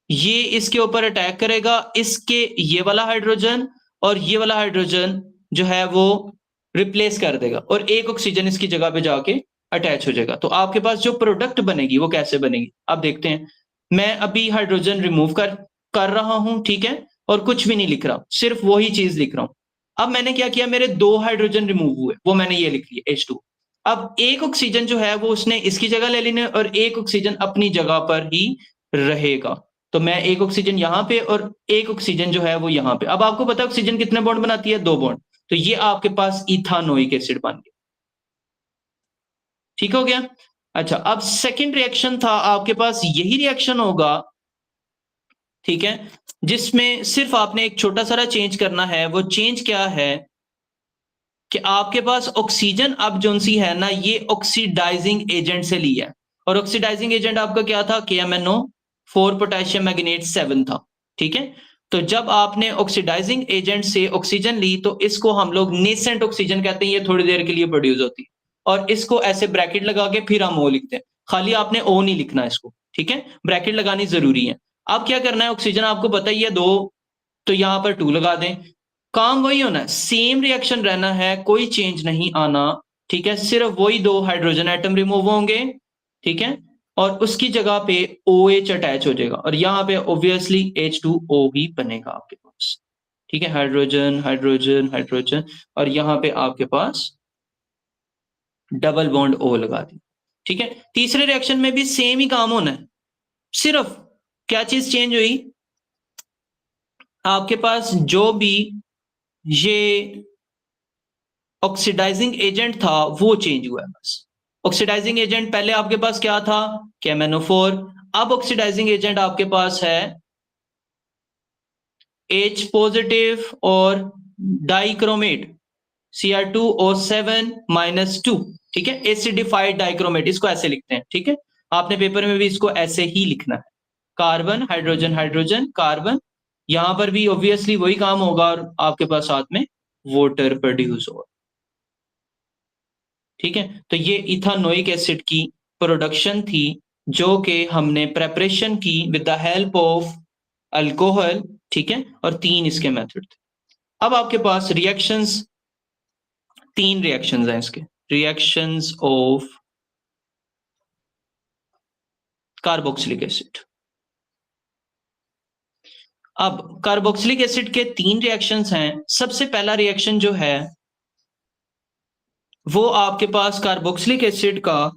ये इसके ऊपर अटैक करेगा, इसके ये वाला हाइड्रोजन और ये वाला हाइड्रोजन जो है वो रिप्लेस कर देगा, और एक ऑक्सीजन इसकी जगह पे जाके अटैच हो जाएगा। तो आपके पास जो प्रोडक्ट बनेगी वो कैसे बनेगी, आप देखते हैं। मैं अभी हाइड्रोजन रिमूव कर रहा हूं, ठीक है, और कुछ भी नहीं लिख रहा, सिर्फ वही चीज लिख रहा हूं। अब मैंने क्या किया, मेरे 2 हाइड्रोजन रिमूव हुए, वो मैंने ये लिख लिया H2। अब एक ऑक्सीजन जो है वो उसने इसकी जगह ले लेनी है, और एक ऑक्सीजन अपनी जगह पर ही रहेगा। तो मैं एक ऑक्सीजन यहाँ पे और एक ऑक्सीजन जो है वो यहाँ पे। अब आपको पता है ऑक्सीजन कितने बॉन्ड बनाती है, 2 बॉन्ड। तो ये आपके पास इथानोइक एसिड बन गया, ठीक हो गया। अच्छा, अब सेकंड रिएक्शन था आपके पास, यही रिएक्शन होगा, ठीक है, जिसमें सिर्फ आपने एक छोटा सा चेंज करना है। वो चेंज क्या है कि आपके पास ऑक्सीजन अब जोन सी है ना, ये ऑक्सीडाइजिंग एजेंट से ली है, और ऑक्सीडाइजिंग एजेंट आपका क्या था, KMnO4 पोटेशियम मैग्नेट 7 था, ठीक है। तो जब आपने ऑक्सीडाइजिंग एजेंट से ऑक्सीजन ली तो इसको हम लोग नेसेंट ऑक्सीजन कहते हैं, ये थोड़ी देर के लिए प्रोड्यूस होती है, और इसको ऐसे ब्रैकेट लगा के फिर हम O लिखते हैं। खाली आपने O नहीं लिखना इसको, ठीक है, ब्रैकेट लगानी जरूरी है। अब क्या करना है, ऑक्सीजन आपको पता ही है 2, तो यहां पर 2 लगा दें। काम वही होना है, सेम रिएक्शन रहना है, कोई चेंज नहीं आना, ठीक है, सिर्फ वही 2 हाइड्रोजन एटम रिमूव होंगे, ठीक है, और उसकी जगह पे OH अटैच हो जाएगा, और यहाँ पे ऑब्वियसली H2O ही बनेगा आपके पास, ठीक है, हाइड्रोजन हाइड्रोजन हाइड्रोजन, और यहाँ पे आपके पास डबल बॉन्ड O लगा दी, ठीक है। तीसरे रिएक्शन में भी सेम ही काम होना है, सिर्फ क्या चीज चेंज हुई, आपके पास जो भी ये ऑक्सीडाइजिंग एजेंट था वो चेंज हुआ है बस। ऑक्सीडाइजिंग एजेंट पहले आपके पास क्या था, KMnO4, अब ऑक्सीडाइजिंग एजेंट आपके पास है H पॉजिटिव और डाइक्रोमेट Cr2O7-2, ठीक है, एसिडिफाइड डाइक्रोमेट, इसको ऐसे लिखते हैं, ठीक है। आपने पेपर में भी इसको ऐसे ही लिखना है, कार्बन हाइड्रोजन हाइड्रोजन कार्बन, यहां पर भी ऑब्वियसली वही काम होगा, और आपके पास साथ में वाटर प्रोड्यूस होगा, ठीक है। तो ये इथानोइक एसिड की प्रोडक्शन थी, जो कि हमने प्रेपरेशन की with the help of alcohol, ठीक है, और 3 इसके मेथड थे। अब आपके पास रिएक्शंस, 3 रिएक्शंस हैं इसके, रिएक्शंस ऑफ कार्बोक्सिलिक एसिड। अब कार्बोक्सिलिक एसिड के 3 रिएक्शंस हैं। सबसे पहला रिएक्शन जो है वो आपके पास कार्बोक्सिलिक एसिड का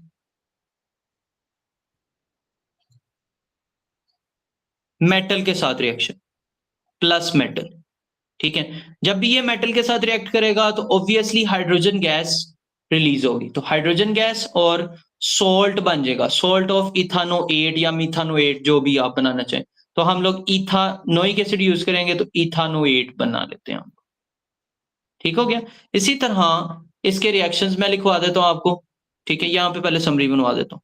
मेटल के साथ रिएक्शन, प्लस मेटल, ठीक है। जब भी ये मेटल के साथ रिएक्ट करेगा तो ऑब्वियसली हाइड्रोजन गैस रिलीज होगी, तो हाइड्रोजन गैस और सॉल्ट बन जाएगा, सॉल्ट ऑफ इथानोएट या मिथानोएट, जो भी आप बनाना चाहें। तो हम लोग इथानोइक एसिड यूज करेंगे तो इथानोएट बना लेते हैं हम, ठीक हो गया। इसी तरह इसके रिएक्शंस मैं लिखवा देता हूं आपको, ठीक है, यहां पे पहले समरी बनवा देता हूं।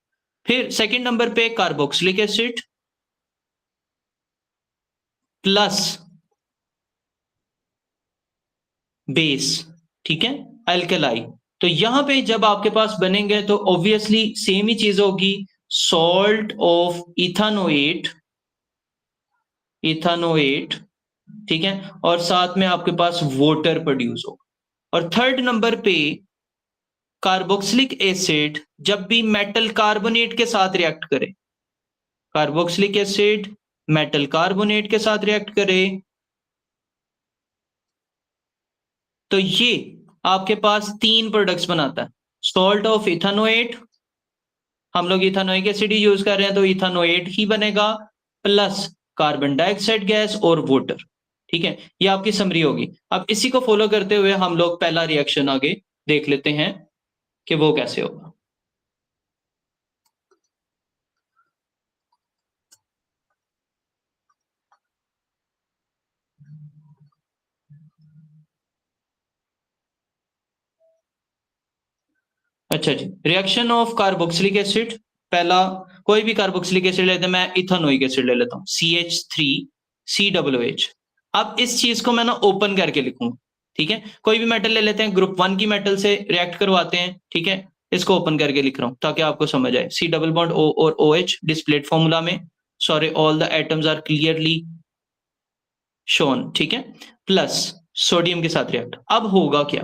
फिर सेकंड नंबर पे कार्बोक्सिलिक एसिड प्लस बेस, ठीक है, अल्कलाई। तो यहां पे जब आपके पास बनेंगे तो ऑब्वियसली सेम ही चीज होगी, सॉल्ट ऑफ इथानोएट, इथानोएट, ठीक है, और साथ में आपके पास वाटर प्रोड्यूस होगा। और थर्ड नंबर पे कार्बोक्सिलिक एसिड जब भी मेटल कार्बोनेट के साथ रिएक्ट करे, कार्बोक्सिलिक एसिड मेटल कार्बोनेट के साथ रिएक्ट करे, तो ये आपके पास 3 प्रोडक्ट्स बनाता है, सॉल्ट ऑफ इथानोएट, हम लोग इथानोइक एसिड ही यूज कर रहे हैं तो इथानोएट ही बनेगा, प्लस कार्बन डाइऑक्साइड गैस और वाटर, ठीक है। ये आपकी समरी होगी। अब इसी को फॉलो करते हुए हम लोग पहला रिएक्शन आगे देख लेते हैं कि वो कैसे होगा। अच्छा जी, रिएक्शन ऑफ कार्बोक्सिलिक एसिड, पहला कोई भी कार्बोक्सिलिक एसिड लेते हैं, मैं इथानोइक एसिड ले लेता हूँ, CH3COOH। अब इस चीज को मैं ना ओपन करके लिखूंगा, ठीक है। कोई भी मेटल ले लेते हैं, ग्रुप 1 की मेटल से रिएक्ट करवाते हैं, ठीक है। इसको ओपन करके लिख रहा हूँ ताकि आपको समझ आए। C डबल बॉन्ड O और OH डिस्प्लेड फॉर्मूला में, sorry, all the atoms are clearly shown, ठीक है। प्लस सोडियम के साथ रिएक्ट। अब होगा क्या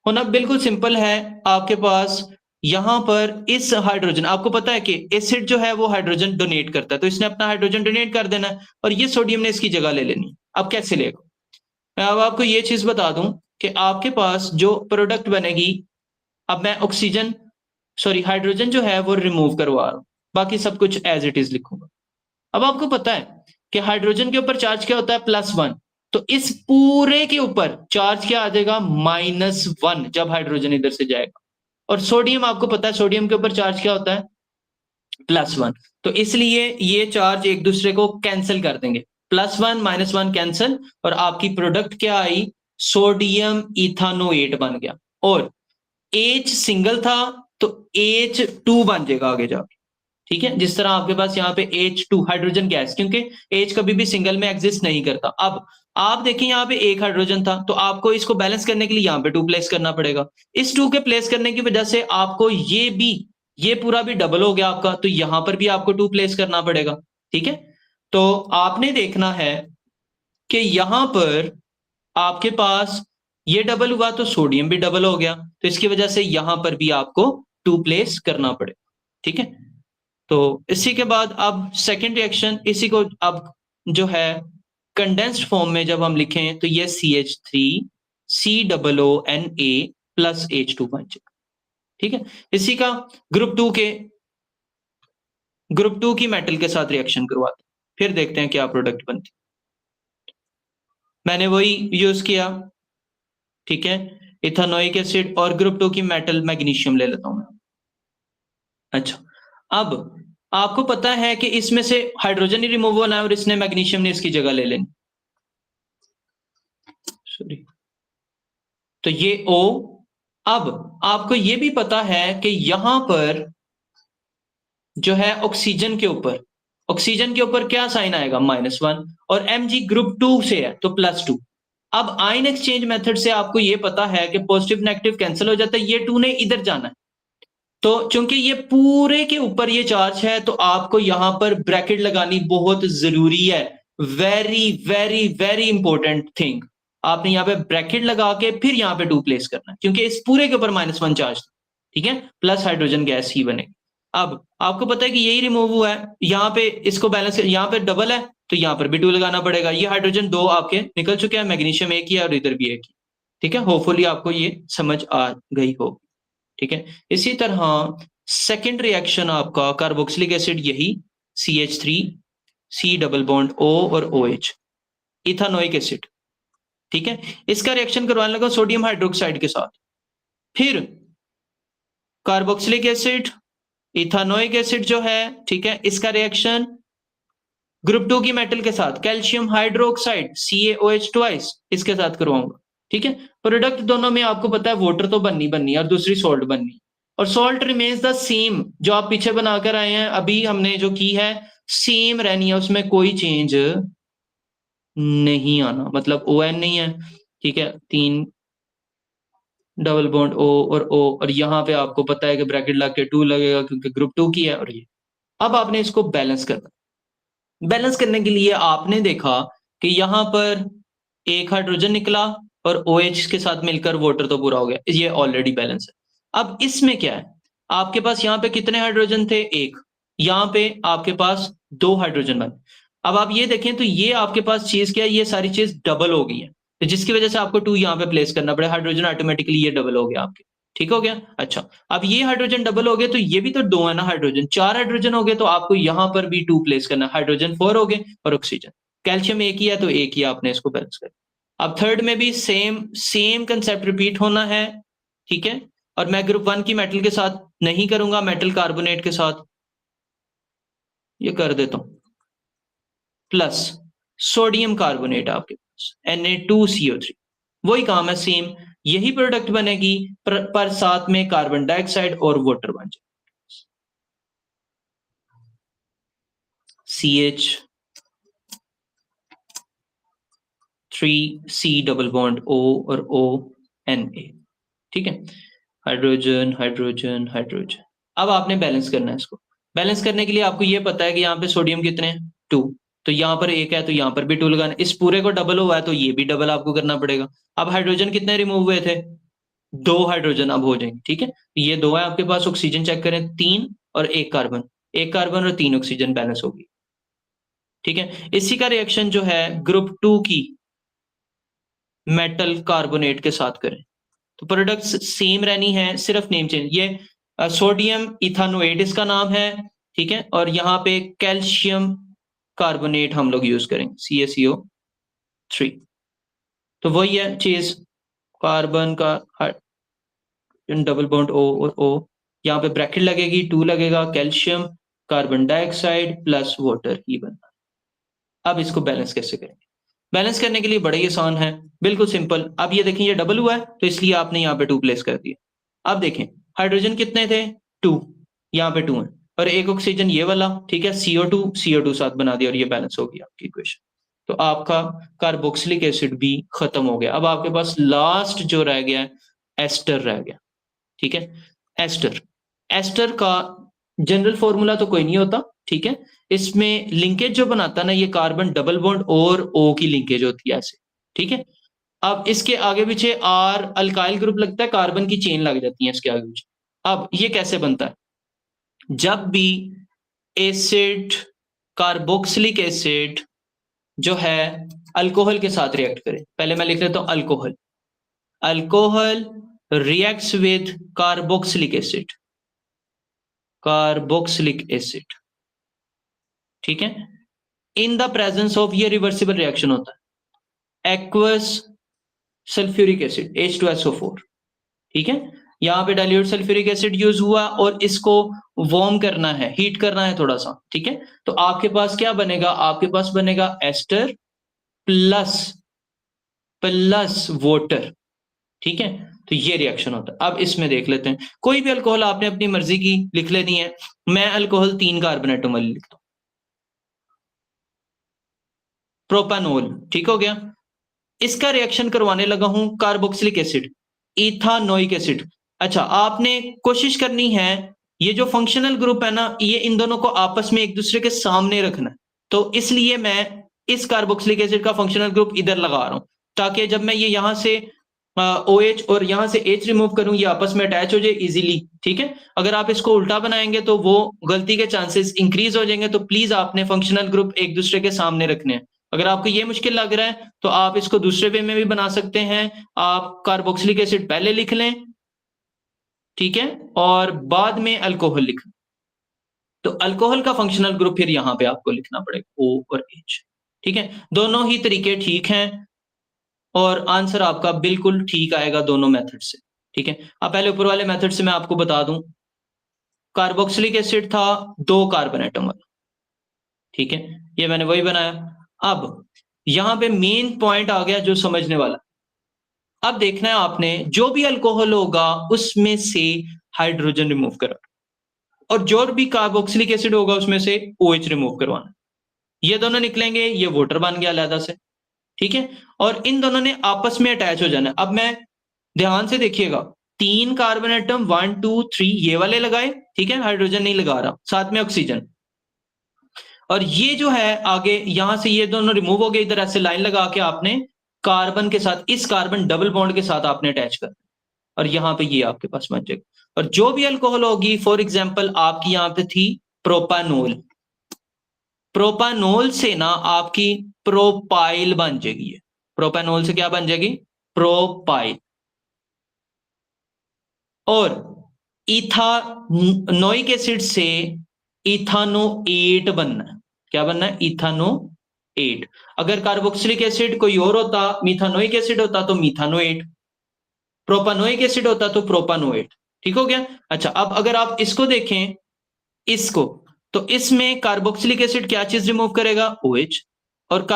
होना, बिल्कुल सिंपल है। आपके पास यहां पर इस हाइड्रोजन, आपको पता है कि एसिड जो है वो हाइड्रोजन डोनेट करता है, तो इसने अपना हाइड्रोजन डोनेट कर देना है और ये सोडियम ने इसकी जगह ले लेनी है। अब कैसे लेगा, मैं अब आपको ये चीज बता दूं कि आपके पास जो प्रोडक्ट बनेगी, अब मैं ऑक्सीजन, सॉरी, हाइड्रोजन जो है वो रिमूव करवा रहा हूं, बाकी सब कुछ एज इट इज लिखूंगा। अब आपको पता है कि हाइड्रोजन के ऊपर चार्ज क्या होता है, +1। तो इस पूरे के ऊपर चार्ज क्या आ जाएगा, -1, जब हाइड्रोजन इधर से जाएगा। और सोडियम, आपको पता है सोडियम के ऊपर चार्ज क्या होता है, +1। तो इसलिए ये चार्ज एक दूसरे को कैंसिल कर देंगे, +1 -1 कैंसिल, और आपकी प्रोडक्ट क्या आई, सोडियम इथानोएट बन गया। और H सिंगल था तो H2 बन जाएगा आगे जाके, ठीक है। जिस तरह आपके पास यहाँ पे H2 हाइड्रोजन गैस, क्योंकि H कभी भी सिंगल में एग्जिस्ट नहीं करता। अब आप देखिए यहाँ पे एक हाइड्रोजन था, तो आपको इसको बैलेंस करने के लिए यहाँ पे 2 प्लेस करना पड़ेगा। इस 2 के प्लेस करने की वजह से आपको ये पूरा भी डबल हो गया आपका, तो यहाँ पर भी आपको 2 प्लेस करना पड़ेगा, ठीक है। तो आपने देखना है कि यहाँ पर आपके पास ये डबल हुआ तो सोडियम भी डबल हो गया, तो इसकी वजह से यहां पर भी आपको 2 प्लेस करना पड़ेगा, ठीक है। तो इसी के बाद अब सेकेंड रिएक्शन, इसी को अब जो है कंडेंस्ड फॉर्म में जब हम लिखें तो ये CH3COONA प्लस H2 बन जाएगा, ठीक है। इसी का ग्रुप टू की मेटल के साथ रिएक्शन करवाते हैं, फिर देखते हैं क्या प्रोडक्ट बनती है। मैंने वही यूज किया, ठीक है, इथानोइक एसिड, और ग्रुप 2 की मेटल मैग्नीशियम ले लेता हूं मैं। अच्छा, अब आपको पता है कि इसमें से हाइड्रोजन ही रिमूव होना है और इसने मैग्नीशियम ने इसकी जगह ले लेनी, सॉरी, तो ये O। अब आपको ये भी पता है कि यहां पर जो है ऑक्सीजन के ऊपर क्या साइन आएगा, -1, और Mg ग्रुप 2 से है तो +2। अब आयन एक्सचेंज मेथड से आपको ये पता है कि पॉजिटिव नेगेटिव कैंसिल हो जाता है, ये 2 ने इधर जाना है। तो चूंकि ये पूरे के ऊपर ये चार्ज है, तो आपको यहां पर ब्रैकेट लगानी बहुत जरूरी है। Very very very important thing, आपने यहाँ पे ब्रैकेट लगा के फिर यहाँ पे 2 प्लेस करना है, क्योंकि इस पूरे के ऊपर -1 चार्ज, ठीक है, प्लस हाइड्रोजन गैस ही बनेगी। अब आपको पता है कि यही रिमूव हुआ है, यहाँ पे इसको बैलेंस, यहाँ पे डबल है तो यहाँ पर भी 2 लगाना पड़ेगा। ये हाइड्रोजन 2 आपके निकल चुके हैं, मैग्नीशियम 1 ही है और इधर भी 1 ही, ठीक है। होपफुली आपको ये समझ आ गई हो, ठीक है। इसी तरह सेकेंड रिएक्शन आपका कार्बोक्सिलिक एसिड, यही CH3 C double bond O और OH, इथानोइक एसिड, ठीक है। इसका रिएक्शन करवाने लगा सोडियम हाइड्रोक्साइड के साथ, फिर कार्बोक्सिलिक एसिड, इथानोइक एसिड जो है, ठीक है, इसका रिएक्शन ग्रुप 2 की मेटल के साथ कैल्शियम हाइड्रोक्साइड CaOH ट्वाइस, इसके साथ करवाऊंगा, ठीक है। प्रोडक्ट दोनों में आपको पता है वाटर तो बननी और दूसरी सॉल्ट बननी, और सॉल्ट रिमेन्स द सेम, जो आप पीछे बनाकर आए हैं, अभी हमने जो की है सेम रहनी है, उसमें कोई चेंज नहीं आना, मतलब ON नहीं है, ठीक है। 3 डबल बॉन्ड O और O, और यहाँ पे आपको पता है कि ब्रैकेट लग के 2 लगेगा क्योंकि ग्रुप 2 की है, और ये अब आपने इसको बैलेंस करना। बैलेंस करने के लिए आपने देखा कि यहाँ पर एक हाइड्रोजन निकला और OH के साथ मिलकर वाटर तो पूरा हो गया, ये ऑलरेडी बैलेंस है। अब इसमें क्या है, आपके पास यहाँ पे कितने हाइड्रोजन थे, 1, यहाँ पे आपके पास 2 हाइड्रोजन बने। अब आप ये देखें तो ये आपके पास चीज क्या है, ये सारी चीज डबल हो गई है, तो जिसकी वजह से आपको 2 यहाँ पे प्लेस करना पड़े, हाइड्रोजन ऑटोमेटिकली ये डबल हो गया आपके, ठीक हो गया। अच्छा, अब ये हाइड्रोजन डबल हो गए तो ये भी तो 2 है ना हाइड्रोजन, 4 हाइड्रोजन हो गए, तो आपको यहाँ पर भी 2 प्लेस करना, हाइड्रोजन 4 हो गए और ऑक्सीजन, कैल्शियम 1 ही है तो 1 ही आपने इसको बैलेंस कर। अब थर्ड में भी सेम कंसेप्ट रिपीट होना है, ठीक है। और मैं ग्रुप 1 की मेटल के साथ नहीं करूंगा, मेटल कार्बोनेट के साथ ये कर देता हूं, प्लस सोडियम कार्बोनेट, आपके Na2CO3, वही काम है सेम, यही प्रोडक्ट बनेगी पर साथ में कार्बन डाइऑक्साइड और वाटर बन जाए, CH3C डबल बॉन्ड O और ONA, ठीक है, हाइड्रोजन हाइड्रोजन हाइड्रोजन। अब आपने बैलेंस करना है इसको। बैलेंस करने के लिए आपको ये पता है कि यहाँ पे सोडियम कितने हैं 2, तो यहाँ पर 1 है तो यहाँ पर भी 2 लगाना, इस पूरे को डबल हुआ है तो ये भी डबल आपको करना पड़ेगा। अब हाइड्रोजन कितने रिमूव हुए थे, 2 हाइड्रोजन अब हो जाएंगे, ठीक है, ये 2 है आपके पास। ऑक्सीजन चेक करें 3 और 1 कार्बन, 1 कार्बन और 3 ऑक्सीजन, बैलेंस होगी, ठीक है। इसी का रिएक्शन जो है ग्रुप 2 की मेटल कार्बोनेट के साथ करें तो प्रोडक्ट्स सेम रहनी है, सिर्फ नेम चेंज। ये सोडियम इथानोएट इसका नाम है, ठीक है, और यहाँ पे कैल्शियम कार्बोनेट हम लोग यूज करेंगे CaCO3, तो वही है चीज, कार्बन का डबल बॉन्ड O और O, यहाँ पे ब्रैकेट लगेगी, 2 लगेगा, calcium carbon dioxide plus water ही बनना। अब इसको बैलेंस कैसे करेंगे, बैलेंस करने के लिए बड़ा ही आसान है, बिल्कुल सिंपल। अब ये देखें ये डबल हुआ है तो इसलिए आपने यहाँ पे 2 प्लेस कर दिया। अब देखें हाइड्रोजन कितने थे 2, यहाँ पे 2 है, और एक ऑक्सीजन ये वाला, ठीक है, CO2 साथ बना दिया और ये बैलेंस हो गया आपकी इक्वेशन। तो आपका कार्बोक्सिलिक एसिड भी खत्म हो गया। अब आपके पास लास्ट जो रह गया एस्टर रह गया, ठीक है। एस्टर का जनरल फॉर्मूला तो कोई नहीं होता, ठीक है, इसमें लिंकेज जो बनाता ना, ये कार्बन डबल बॉन्ड और O की लिंकेज होती है ऐसे, ठीक है। अब इसके आगे पीछे R अल्काइल ग्रुप लगता है, कार्बन की चेन लग जाती है इसके आगे पीछे। अब ये कैसे बनता है, जब भी एसिड कार्बोक्सिलिक एसिड जो है अल्कोहल के साथ रिएक्ट करे, पहले मैं लिख लेता हूं alcohol, alcohol reacts with carboxylic acid, carboxylic acid, ठीक है, इन द प्रेजेंस ऑफ, ये रिवर्सिबल रिएक्शन होता है, एक्वस सल्फ्यूरिक एसिड H2SO4, ठीक है, यहाँ पे डाइल्यूट सल्फ्यूरिक एसिड यूज हुआ और इसको वार्म करना है, हीट करना है थोड़ा सा, ठीक है, तो आपके पास क्या बनेगा, आपके पास बनेगा एस्टर प्लस प्लस वाटर, ठीक है, तो ये रिएक्शन होता है। अब इसमें देख लेते हैं, कोई भी अल्कोहल आपने अपनी मर्जी की लिख लेनी है, मैं अल्कोहल 3 कार्बन एटम वाली लिखता हूं, प्रोपेनॉल, ठीक हो गया। इसका रिएक्शन करवाने लगा हूं कार्बोक्सिलिक एसिड, इथानोइक एसिड। अच्छा, आपने कोशिश करनी है ये जो फंक्शनल ग्रुप है ना, ये इन दोनों को आपस में एक दूसरे के सामने रखना है, तो इसलिए मैं इस कार्बोक्सिलिक एसिड का फंक्शनल ग्रुप इधर लगा रहा हूं, ताकि जब मैं ये यहां से OH और यहां से H रिमूव करूं, ये आपस में अटैच हो जाए इजीली, ठीक है। अगर आप इसको उल्टा बनाएंगे तो वो गलती के चांसेस इंक्रीज हो जाएंगे, तो प्लीज आपने फंक्शनल ग्रुप एक दूसरे के सामने रखने हैं। अगर आपको ये मुश्किल लग रहा है तो आप इसको दूसरे वे में भी बना सकते हैं, आप कार्बोक्सिलिक एसिड पहले लिख लें, ठीक है, और बाद में अल्कोहल लिखें, तो अल्कोहल का फंक्शनल ग्रुप फिर यहां पे आपको लिखना पड़ेगा O और H, ठीक है। दोनों ही तरीके ठीक हैं और आंसर आपका बिल्कुल ठीक आएगा दोनों मेथड से, ठीक है। अब पहले ऊपर वाले मेथड से मैं आपको बता दूं, कार्बोक्सिलिक एसिड था 2 कार्बन एटम वाला, ठीक है, ये मैंने वही बनाया। अब यहां पे मेन पॉइंट आ गया जो समझने वाला, अब देखना है आपने जो भी अल्कोहल होगा उसमें से हाइड्रोजन रिमूव करा, और जो भी कार्बोक्सिलिक एसिड होगा उसमें से OH रिमूव करवाना, ये दोनों निकलेंगे, ये वाटर बन गया अलग से, ठीक है, और इन दोनों ने आपस में अटैच हो जाना। अब मैं ध्यान से देखिएगा, 3 कार्बन एटम 1 2 3 ये वाले लगाए, ठीक है, हाइड्रोजन नहीं लगा रहा, साथ में ऑक्सीजन, और ये जो है आगे यहां से ये दोनों रिमूव हो गए, इधर ऐसे लाइन लगा के आपने कार्बन के साथ, इस कार्बन डबल बॉन्ड के साथ आपने अटैच कर, और यहां पे ये आपके पास बन जाएगा। और जो भी अल्कोहल होगी, फॉर एग्जांपल आपकी यहां पे थी प्रोपानोल, प्रोपानोल से ना आपकी प्रोपाइल बन जाएगी, ये प्रोपानोल से क्या बन जाएगी, प्रोपाइल, और इथानोइक एसिड से इथानोएट बनना है, क्या बनना है, इथानोएट। अगर कार्बोक्सिलिक एसिड कोई और होता, मिथानोइक एसिड होता तो मिथानोएट, प्रोपानोइक एसिड होता तो प्रोपानोएट, ठीक हो गया। अच्छा, अब अगर आप इसको देखें, इसको, तो इसमें कार्बोक्सिलिक एसिड क्या चीज रिमूव करेगा, OH, और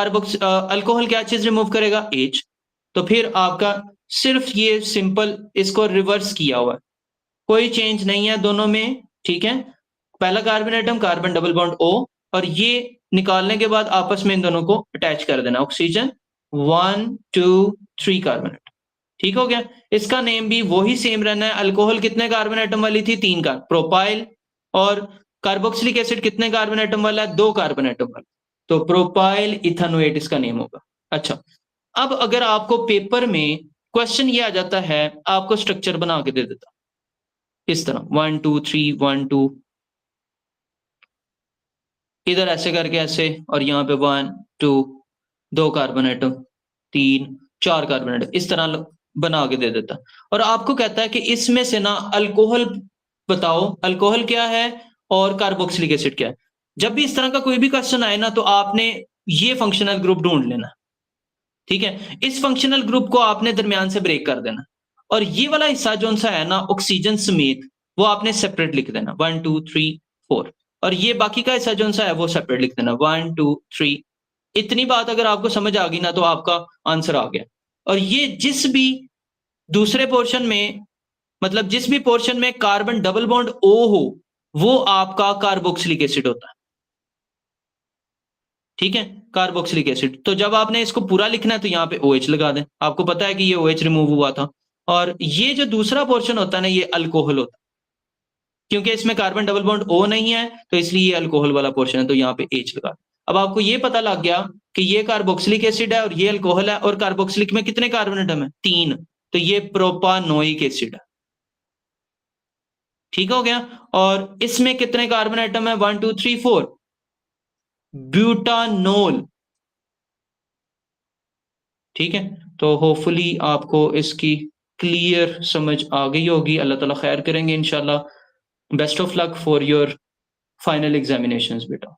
अल्कोहल क्या चीज रिमूव करेगा? H। तो फिर आपका सिर्फ ये सिंपल इसको रिवर्स किया हुआ है, कोई चेंज नहीं है दोनों में, ठीक है। पहला carbon atom carbon double bond O, और ये निकालने के बाद आपस में इन दोनों को अटैच कर देना, ऑक्सीजन 1 2 3 कार्बन एटम, ठीक हो गया। इसका नेम भी वही सेम रहना है। अल्कोहल कितने कार्बन एटम वाली थी? 3 का प्रोपाइल, और कार्बोक्सिलिक एसिड कितने कार्बन एटम वाला है? 2 कार्बन एटम वाला, तो प्रोपाइल इथानोएट इसका नेम होगा। अच्छा, अब अगर आपको पेपर में क्वेश्चन ये आ जाता है, आपको स्ट्रक्चर बना के दे देता इस तरह 1 2 3 1 2, इधर ऐसे करके ऐसे, और यहाँ पे 1 2 2 कार्बन एटम 3 4 कार्बन एटम, इस तरह बना के दे देता। और आपको कहता है कि इसमें से ना अल्कोहल बताओ, अल्कोहल क्या है और कार्बोक्सिलिक एसिड क्या है। जब भी इस तरह का कोई भी क्वेश्चन आए ना, तो आपने ये फंक्शनल ग्रुप ढूंढ लेना, ठीक है। इस फंक्शनल ग्रुप को आपने दरमियान से ब्रेक कर देना, और ये वाला हिस्सा जो सा है ना ऑक्सीजन समेत, वो आपने सेपरेट लिख देना 1 2 3 4, और ये बाकी का हिस्सा जो सा है वो सेपरेट लिख देना 1 2 3। इतनी बात अगर आपको समझ आ गई ना, तो आपका आंसर आ गया। और ये जिस भी दूसरे पोर्शन में, मतलब जिस भी पोर्शन में कार्बन डबल बॉन्ड O हो, वो आपका कार्बोक्सिलिक एसिड होता है, ठीक है, कार्बोक्सिलिक एसिड। तो जब आपने इसको पूरा लिखना है, तो यहाँ पे OH लगा दें, आपको पता है कि ये OH रिमूव हुआ था। और ये जो दूसरा पोर्शन होता है ना, ये अल्कोहल होता है, क्योंकि इसमें कार्बन डबल बॉन्ड O नहीं है, तो इसलिए ये अल्कोहल वाला पोर्शन है, तो यहाँ पे H लगा। अब आपको ये पता लग गया कि ये कार्बोक्सिलिक एसिड है और ये अल्कोहल है, और कार्बोक्सिलिक में कितने कार्बन एटम है? 3, तो ये प्रोपानोइक एसिड है, ठीक हो गया। और इसमें कितने कार्बन एटम है? 1 2 3 4, ब्यूटानोल, ठीक है। तो होपफुली आपको इसकी क्लियर समझ आ गई होगी। अल्लाह ताला खैर करेंगे इंशाल्लाह। Best of luck for your final examinations बेटा।